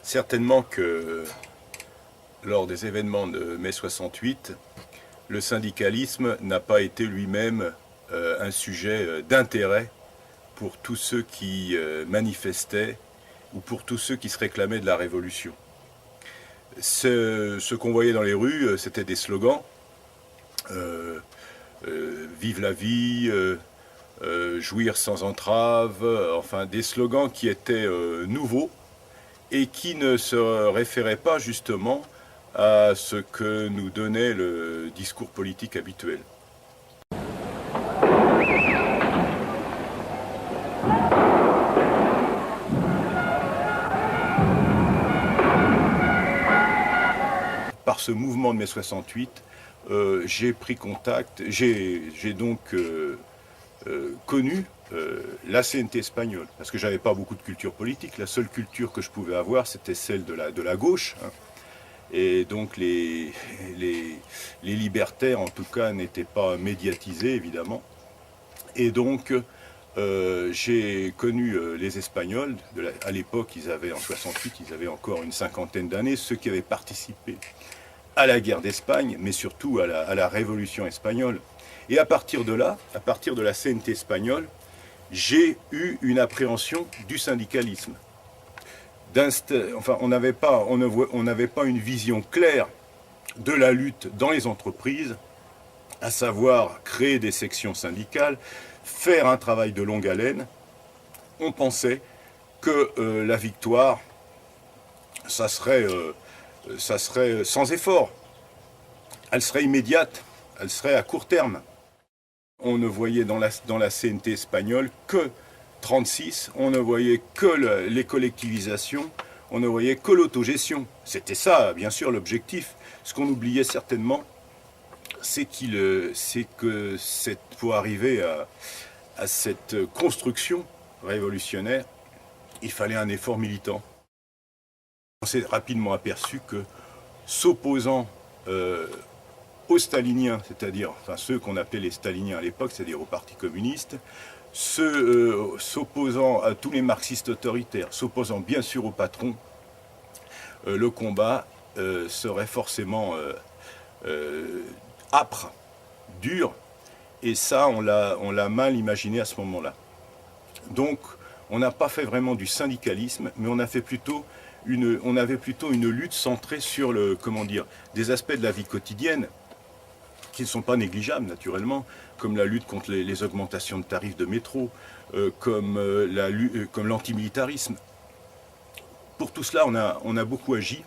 Certainement que lors des événements de mai 68, le syndicalisme n'a pas été lui-même un sujet d'intérêt pour tous ceux qui manifestaient ou pour tous ceux qui se réclamaient de la révolution. Ce qu'on voyait dans les rues, c'était des slogans. Vive la vie, jouir sans entrave, enfin des slogans qui étaient nouveaux et qui ne se référaient pas justement à ce que nous donnait le discours politique habituel. Par ce mouvement de mai 68, j'ai pris contact, j'ai donc connu la CNT espagnole, parce que j'avais pas beaucoup de culture politique. La seule culture que je pouvais avoir, c'était celle de la gauche, hein. Et donc les libertaires, en tout cas, n'étaient pas médiatisés, évidemment. Et donc, j'ai connu les Espagnols. À l'époque, en 68, ils avaient encore une cinquantaine d'années, ceux qui avaient participé à la guerre d'Espagne, mais surtout à la Révolution espagnole. Et à partir de là, à partir de la CNT espagnole, j'ai eu une appréhension du syndicalisme. Enfin, on n'avait pas une vision claire de la lutte dans les entreprises, à savoir créer des sections syndicales, faire un travail de longue haleine. On pensait que la victoire, ça serait sans effort. Elle serait immédiate, elle serait à court terme. On ne voyait dans la CNT espagnole que 36, on ne voyait que les collectivisations, on ne voyait que l'autogestion. C'était ça, bien sûr, l'objectif. Ce qu'on oubliait certainement, c'est que pour arriver à cette construction révolutionnaire, il fallait un effort militant. On s'est rapidement aperçu que s'opposant aux staliniens, c'est-à-dire ceux qu'on appelait les staliniens à l'époque, c'est-à-dire au Parti communiste, s'opposant à tous les marxistes autoritaires, s'opposant bien sûr au patron, le combat serait forcément âpre, dur, et ça on l'a mal imaginé à ce moment-là. Donc on n'a pas fait vraiment du syndicalisme, mais on avait plutôt une lutte centrée sur des aspects de la vie quotidienne qui ne sont pas négligeables naturellement, comme la lutte contre les augmentations de tarifs de métro, comme l'antimilitarisme. Pour tout cela, on a beaucoup agi,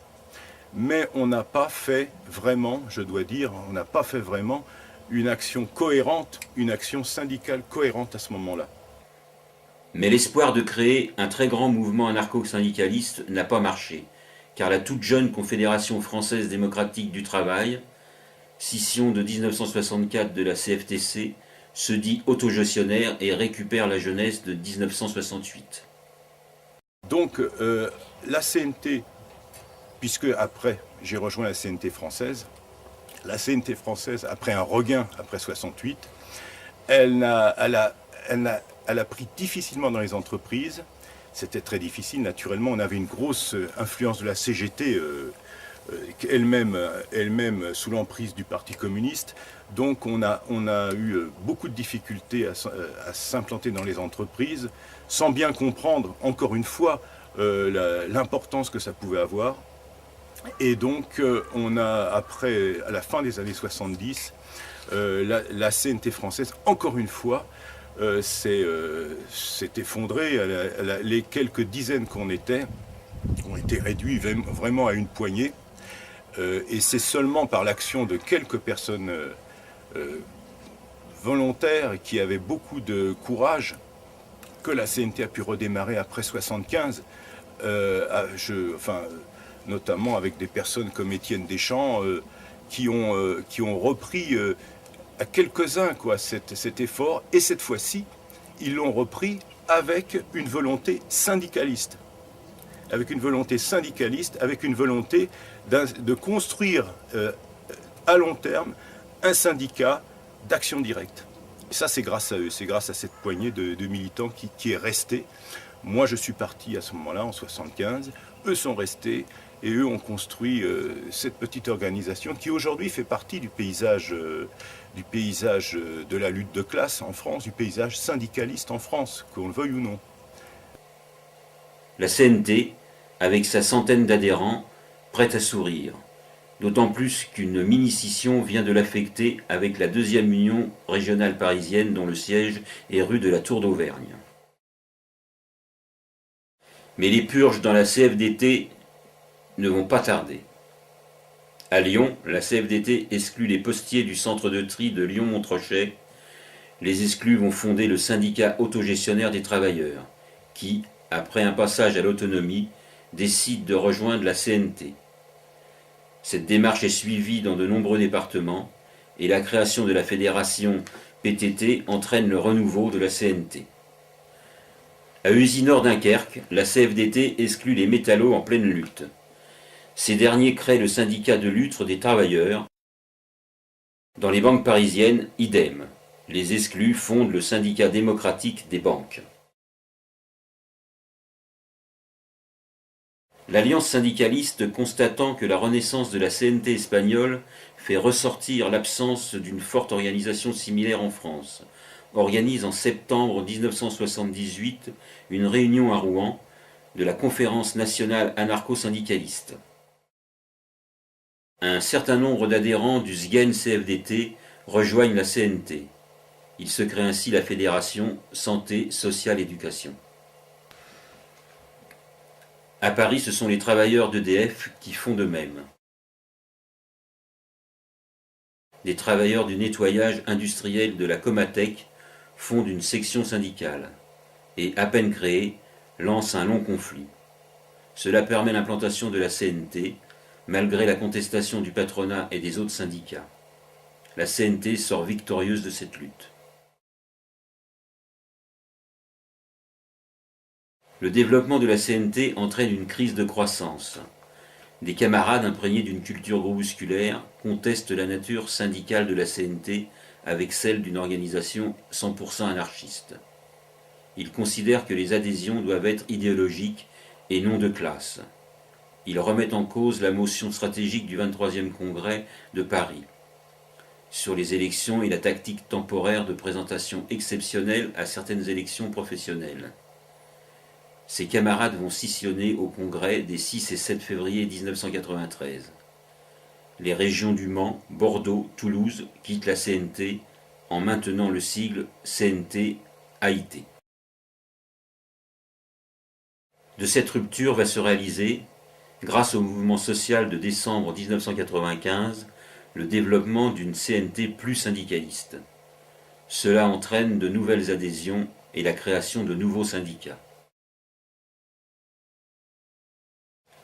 mais on n'a pas fait vraiment, je dois dire, on n'a pas fait vraiment une action cohérente, une action syndicale cohérente à ce moment-là. Mais l'espoir de créer un très grand mouvement anarcho-syndicaliste n'a pas marché, car la toute jeune Confédération française démocratique du travail, scission de 1964 de la CFTC, se dit autogestionnaire et récupère la jeunesse de 1968. Donc la CNT, puisque après j'ai rejoint la CNT française, après un regain après 68, elle a pris difficilement dans les entreprises. C'était très difficile, naturellement. On avait une grosse influence de la CGT, elle-même sous l'emprise du Parti communiste. Donc on a eu beaucoup de difficultés à s'implanter dans les entreprises, sans bien comprendre, encore une fois, l'importance que ça pouvait avoir. Et donc à la fin des années 70, la CNT française, encore une fois, s'est effondrée. Les quelques dizaines qu'on était ont été réduits vraiment à une poignée. Et c'est seulement par l'action de quelques personnes volontaires qui avaient beaucoup de courage que la CNT a pu redémarrer après 75, notamment avec des personnes comme Étienne Deschamps qui ont repris à quelques-uns cet effort, et cette fois-ci, ils l'ont repris avec une volonté syndicaliste. Avec une volonté de construire à long terme un syndicat d'action directe. Et ça, c'est grâce à eux, c'est grâce à cette poignée de militants qui est restée. Moi, je suis parti à ce moment-là, en 75. Eux sont restés et eux ont construit cette petite organisation qui aujourd'hui fait partie du paysage de la lutte de classe en France, du paysage syndicaliste en France, qu'on le veuille ou non. La CNT, avec sa centaine d'adhérents, prête à sourire. d'autant plus qu'une mini-scission vient de l'affecter avec la deuxième union régionale parisienne dont le siège est rue de la Tour d'Auvergne. Mais les purges dans la CFDT ne vont pas tarder. À Lyon, la CFDT exclut les postiers du centre de tri de Lyon-Montrochet. Les exclus vont fonder le syndicat autogestionnaire des travailleurs, qui, après un passage à l'autonomie, décide de rejoindre la CNT. Cette démarche est suivie dans de nombreux départements et la création de la fédération PTT entraîne le renouveau de la CNT. À Usinor-Dunkerque, la CFDT exclut les métallos en pleine lutte. Ces derniers créent le syndicat de lutte des travailleurs. Dans les banques parisiennes, idem. Les exclus fondent le syndicat démocratique des banques. L'Alliance syndicaliste, constatant que la renaissance de la CNT espagnole fait ressortir l'absence d'une forte organisation similaire en France, organise en septembre 1978 une réunion à Rouen de la Conférence nationale anarcho-syndicaliste. Un certain nombre d'adhérents du SGEN-CFDT rejoignent la CNT. Il se crée ainsi la Fédération Santé, Sociale, Éducation. À Paris, ce sont les travailleurs d'EDF qui font de même. Des travailleurs du nettoyage industriel de la Comatec fondent une section syndicale et, à peine créée, lancent un long conflit. Cela permet l'implantation de la CNT, malgré la contestation du patronat et des autres syndicats. La CNT sort victorieuse de cette lutte. Le développement de la CNT entraîne une crise de croissance. Des camarades imprégnés d'une culture groupusculaire contestent la nature syndicale de la CNT avec celle d'une organisation 100% anarchiste. Ils considèrent que les adhésions doivent être idéologiques et non de classe. Ils remettent en cause la motion stratégique du 23e congrès de Paris sur les élections et la tactique temporaire de présentation exceptionnelle à certaines élections professionnelles. Ces camarades vont scissionner au congrès des 6 et 7 février 1993. Les régions du Mans, Bordeaux, Toulouse quittent la CNT en maintenant le sigle CNT-AIT. De cette rupture va se réaliser, grâce au mouvement social de décembre 1995, le développement d'une CNT plus syndicaliste. Cela entraîne de nouvelles adhésions et la création de nouveaux syndicats.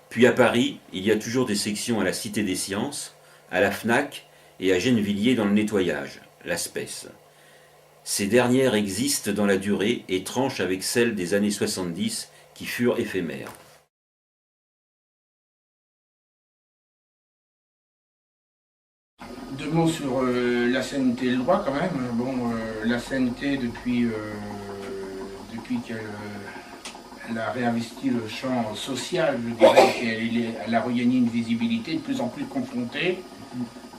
Puis à Paris, il y a toujours des sections à la Cité des Sciences, à la FNAC et à Gennevilliers dans le nettoyage, la SPES. Ces dernières existent dans la durée et tranchent avec celles des années 70 qui furent éphémères. Deux mots sur la CNT et le droit quand même. Bon, la CNT depuis qu'elle a réinvesti le champ social, je dirais qu'elle a regagné une visibilité de plus en plus confrontée,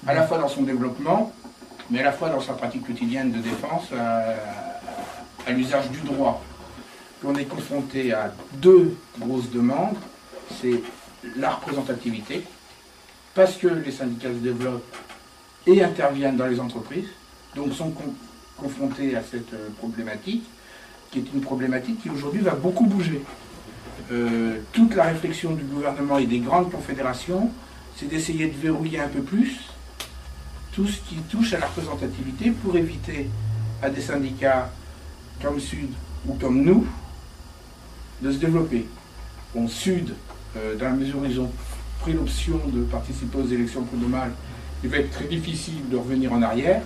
à la fois dans son développement, mais à la fois dans sa pratique quotidienne de défense à l'usage du droit. On est confronté à deux grosses demandes, c'est la représentativité, parce que les syndicats se développent et interviennent dans les entreprises, donc sont confrontés à cette problématique, qui est une problématique qui aujourd'hui va beaucoup bouger. Toute la réflexion du gouvernement et des grandes confédérations, c'est d'essayer de verrouiller un peu plus tout ce qui touche à la représentativité pour éviter à des syndicats comme Sud ou comme nous de se développer. Bon, Sud, dans la mesure où ils ont pris l'option de participer aux élections prud'homales, il va être très difficile de revenir en arrière.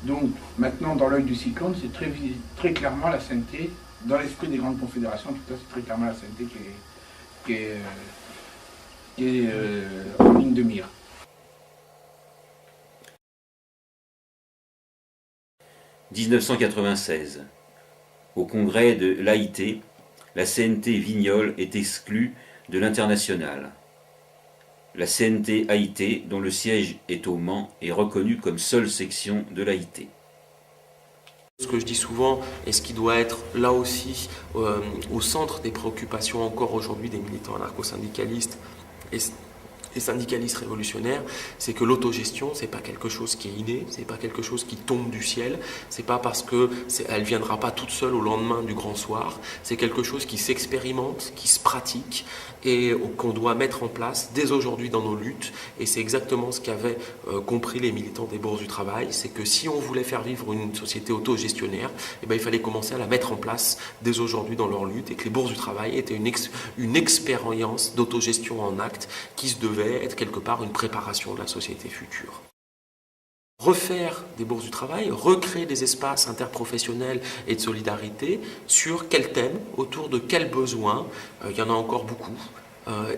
Donc maintenant, dans l'œil du cyclone, c'est très clairement la CNT, dans l'esprit des grandes confédérations, en tout cas, c'est très clairement la CNT qui est en ligne de mire. « 1996. Au congrès de l'AIT, la CNT Vignolles est exclue de l'international. La CNT AIT, dont le siège est au Mans, est reconnue comme seule section de l'AIT. Ce que je dis souvent, et ce qui doit être là aussi au centre des préoccupations encore aujourd'hui des militants anarcho-syndicalistes, et les syndicalistes révolutionnaires, c'est que l'autogestion, c'est pas quelque chose qui est inné, c'est pas quelque chose qui tombe du ciel, c'est pas parce que elle viendra pas toute seule au lendemain du grand soir, c'est quelque chose qui s'expérimente, qui se pratique et qu'on doit mettre en place dès aujourd'hui dans nos luttes. Et c'est exactement ce qu'avaient compris les militants des bourses du travail, c'est que si on voulait faire vivre une société autogestionnaire, eh ben, il fallait commencer à la mettre en place dès aujourd'hui dans leur lutte, et que les bourses du travail étaient une expérience d'autogestion en acte qui se devait être quelque part une préparation de la société future. Refaire des bourses du travail, recréer des espaces interprofessionnels et de solidarité sur quel thème, autour de quels besoins, il y en a encore beaucoup.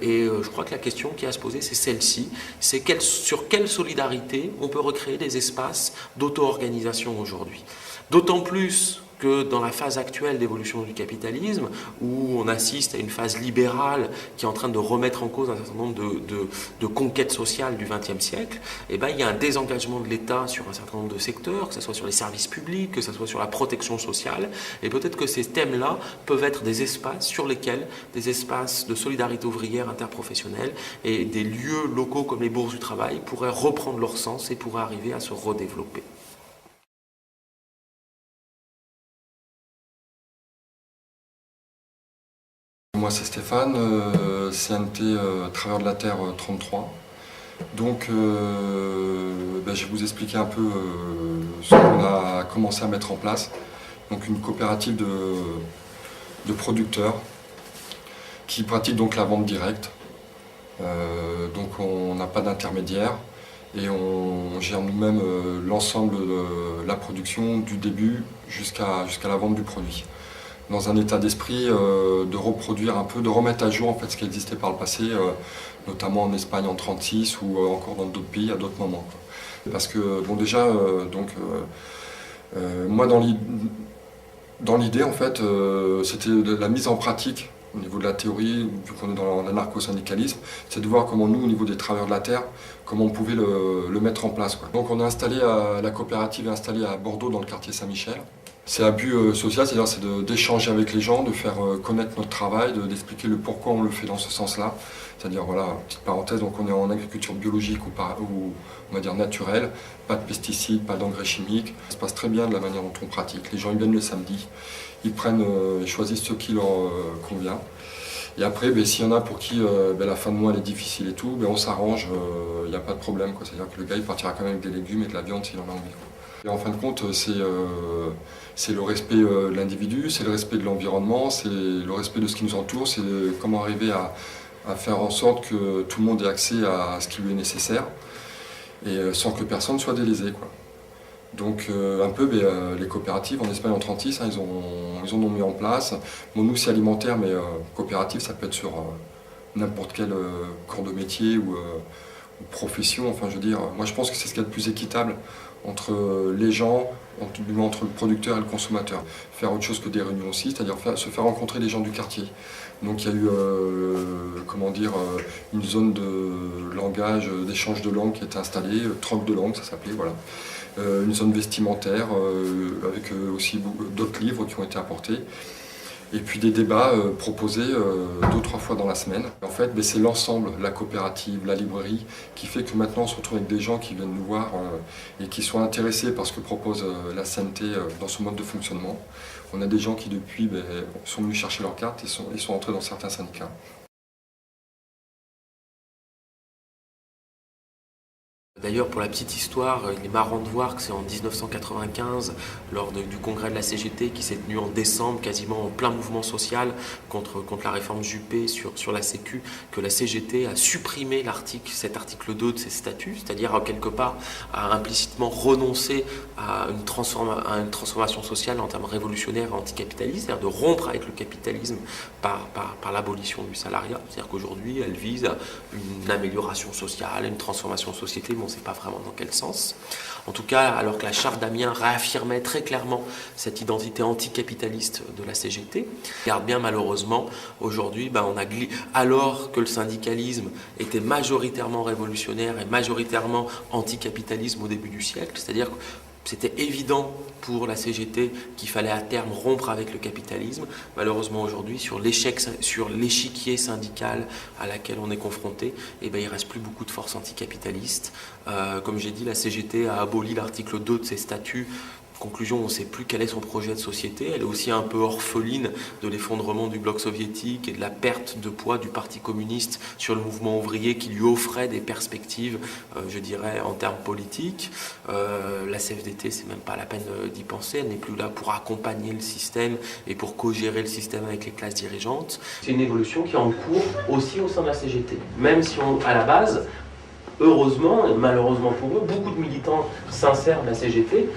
Et je crois que la question qui a à se poser, c'est celle-ci, c'est sur quelle solidarité on peut recréer des espaces d'auto-organisation aujourd'hui. D'autant plus que dans la phase actuelle d'évolution du capitalisme, où on assiste à une phase libérale qui est en train de remettre en cause un certain nombre de conquêtes sociales du XXe siècle, eh ben, il y a un désengagement de l'État sur un certain nombre de secteurs, que ce soit sur les services publics, que ce soit sur la protection sociale, et peut-être que ces thèmes-là peuvent être des espaces sur lesquels des espaces de solidarité ouvrière interprofessionnelle et des lieux locaux comme les bourses du travail pourraient reprendre leur sens et pourraient arriver à se redévelopper. Moi c'est Stéphane, CNT Travailleurs de la Terre 33. Donc je vais vous expliquer un peu ce qu'on a commencé à mettre en place. Donc une coopérative de producteurs qui pratiquent donc la vente directe. Donc on n'a pas d'intermédiaire et on gère nous-mêmes l'ensemble de la production du début jusqu'à la vente du produit. Dans un état d'esprit de reproduire un peu, de remettre à jour en fait ce qui existait par le passé, notamment en Espagne en 1936 ou encore dans d'autres pays à d'autres moments. Parce que bon déjà, moi dans l'idée en fait, c'était la mise en pratique au niveau de la théorie, vu qu'on est dans l'anarcho-syndicalisme, c'est de voir comment nous, au niveau des travailleurs de la terre, comment on pouvait le mettre en place, quoi. Donc on a installé, la coopérative est installée à Bordeaux dans le quartier Saint-Michel. C'est un but social, c'est d'échanger avec les gens, de faire connaître notre travail, d'expliquer le pourquoi on le fait dans ce sens-là. C'est-à-dire, voilà, petite parenthèse, donc on est en agriculture biologique ou on va dire naturelle, pas de pesticides, pas d'engrais chimiques. Ça se passe très bien de la manière dont on pratique. Les gens ils viennent le samedi, ils choisissent ce qui leur convient. Et après, s'il y en a pour qui la fin de mois elle est difficile et tout, on s'arrange, il n'y a pas de problème. C'est-à-dire que le gars il partira quand même avec des légumes et de la viande s'il en a envie. Et en fin de compte, c'est le respect de l'individu, c'est le respect de l'environnement, c'est le respect de ce qui nous entoure, c'est comment arriver à faire en sorte que tout le monde ait accès à ce qui lui est nécessaire et sans que personne soit délaissé, quoi. Donc un peu les coopératives en Espagne en 1936, ils en ont mis en place. Bon, nous c'est alimentaire, mais coopérative ça peut être sur n'importe quel corps de métier ou profession. Enfin je veux dire, moi je pense que c'est ce qu'il y a de plus équitable entre les gens, entre le producteur et le consommateur. Faire autre chose que des réunions aussi, c'est-à-dire se faire rencontrer les gens du quartier. Donc il y a eu une zone de langage, d'échange de langue qui était installée, troc de langue ça s'appelait, voilà. Une zone vestimentaire avec aussi d'autres livres qui ont été apportés. Et puis des débats proposés 2 ou 3 fois dans la semaine. En fait, c'est l'ensemble, la coopérative, la librairie, qui fait que maintenant on se retrouve avec des gens qui viennent nous voir et qui sont intéressés par ce que propose la CNT dans ce mode de fonctionnement. On a des gens qui depuis sont venus chercher leur carte et sont entrés dans certains syndicats. D'ailleurs, pour la petite histoire, il est marrant de voir que c'est en 1995, lors du congrès de la CGT, qui s'est tenu en décembre, quasiment en plein mouvement social contre la réforme Juppé sur la Sécu, que la CGT a supprimé cet article 2 de ses statuts, c'est-à-dire quelque part a implicitement renoncé à une transformation sociale en termes révolutionnaires et anticapitalistes, c'est-à-dire de rompre avec le capitalisme par l'abolition du salariat. C'est-à-dire qu'aujourd'hui, elle vise à une amélioration sociale, une transformation de société. On ne sait pas vraiment dans quel sens. En tout cas, alors que la charte d'Amiens réaffirmait très clairement cette identité anticapitaliste de la CGT, regarde bien malheureusement, aujourd'hui, alors que le syndicalisme était majoritairement révolutionnaire et majoritairement anticapitalisme au début du siècle, c'est-à-dire C'était évident pour la CGT qu'il fallait à terme rompre avec le capitalisme. Malheureusement aujourd'hui, sur l'échiquier syndical à laquelle on est confronté, il ne reste plus beaucoup de forces anticapitalistes. Comme j'ai dit, la CGT a aboli l'article 2 de ses statuts. Conclusion, on ne sait plus quel est son projet de société. Elle est aussi un peu orpheline de l'effondrement du bloc soviétique et de la perte de poids du Parti communiste sur le mouvement ouvrier qui lui offrait des perspectives, je dirais, en termes politiques. La CFDT, c'est même pas la peine d'y penser. Elle n'est plus là pour accompagner le système et pour co-gérer le système avec les classes dirigeantes. C'est une évolution qui est en cours aussi au sein de la CGT. Même si à la base, heureusement et malheureusement pour eux, beaucoup de militants sincères de la CGT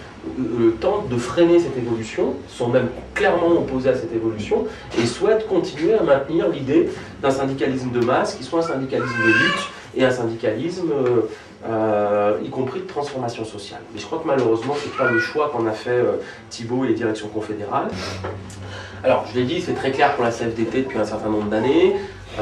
tentent de freiner cette évolution, sont même clairement opposés à cette évolution et souhaitent continuer à maintenir l'idée d'un syndicalisme de masse qui soit un syndicalisme de lutte et un syndicalisme y compris de transformation sociale. Mais je crois que malheureusement, ce n'est pas le choix qu'en a fait Thibault et les directions confédérales. Alors, je l'ai dit, c'est très clair pour la CFDT depuis un certain nombre d'années.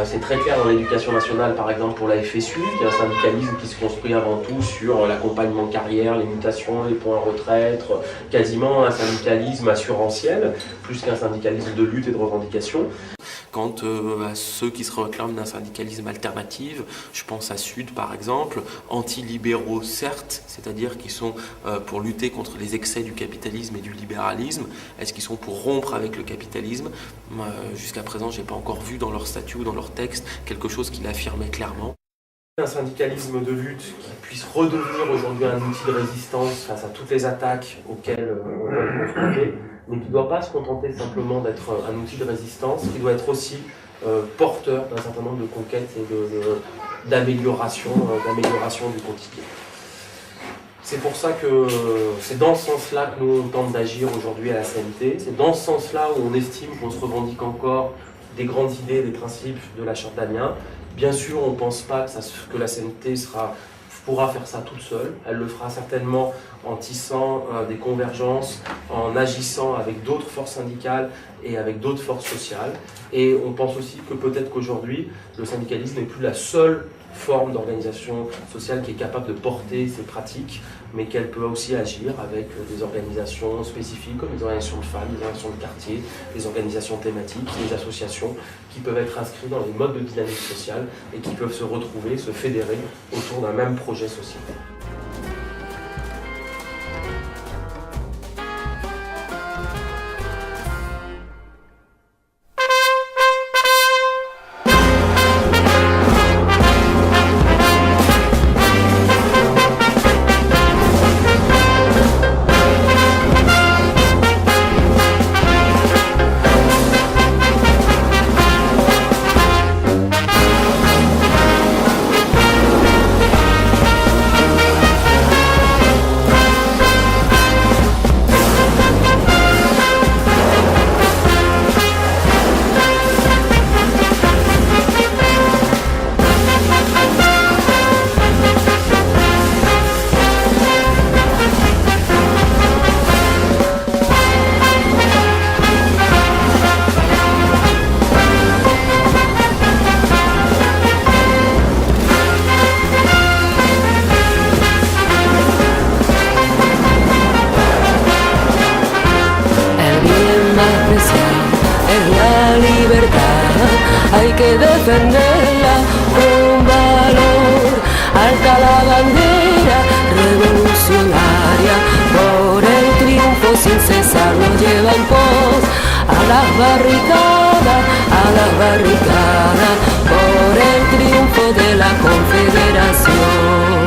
C'est très clair dans l'éducation nationale, par exemple, pour la FSU, qui est un syndicalisme qui se construit avant tout sur l'accompagnement de carrière, les mutations, les points retraite, quasiment un syndicalisme assurantiel, plus qu'un syndicalisme de lutte et de revendication. Quant à ceux qui se réclament d'un syndicalisme alternatif, je pense à Sud par exemple, anti-libéraux certes, c'est-à-dire qui sont pour lutter contre les excès du capitalisme et du libéralisme. Est-ce qu'ils sont pour rompre avec le capitalisme? Jusqu'à présent, je n'ai pas encore vu dans leur statut ou dans leur texte quelque chose qui l'affirmait clairement. Un syndicalisme de lutte qui puisse redevenir aujourd'hui un outil de résistance face à toutes les attaques auxquelles on est confronté, mais qui ne doit pas se contenter simplement d'être un outil de résistance, qui doit être aussi porteur d'un certain nombre de conquêtes et d'amélioration du quotidien. C'est pour ça que c'est dans ce sens-là que nous on tente d'agir aujourd'hui à la CNT, c'est dans ce sens-là où on estime qu'on se revendique encore des grandes idées, des principes de la Charte d'Amiens. Bien sûr, on ne pense pas que la CNT pourra faire ça toute seule. Elle le fera certainement en tissant des convergences, en agissant avec d'autres forces syndicales et avec d'autres forces sociales. Et on pense aussi que peut-être qu'aujourd'hui, le syndicalisme n'est plus la seule forme d'organisation sociale qui est capable de porter ces pratiques, mais qu'elle peut aussi agir avec des organisations spécifiques comme les organisations de femmes, les organisations de quartier, les organisations thématiques, les associations qui peuvent être inscrites dans les modes de dynamique sociale et qui peuvent se retrouver, se fédérer autour d'un même projet sociétal. Hay que defenderla con valor, alta la bandera revolucionaria, por el triunfo sin cesar nos lleva en pos a las barricadas, por el triunfo de la Confederación.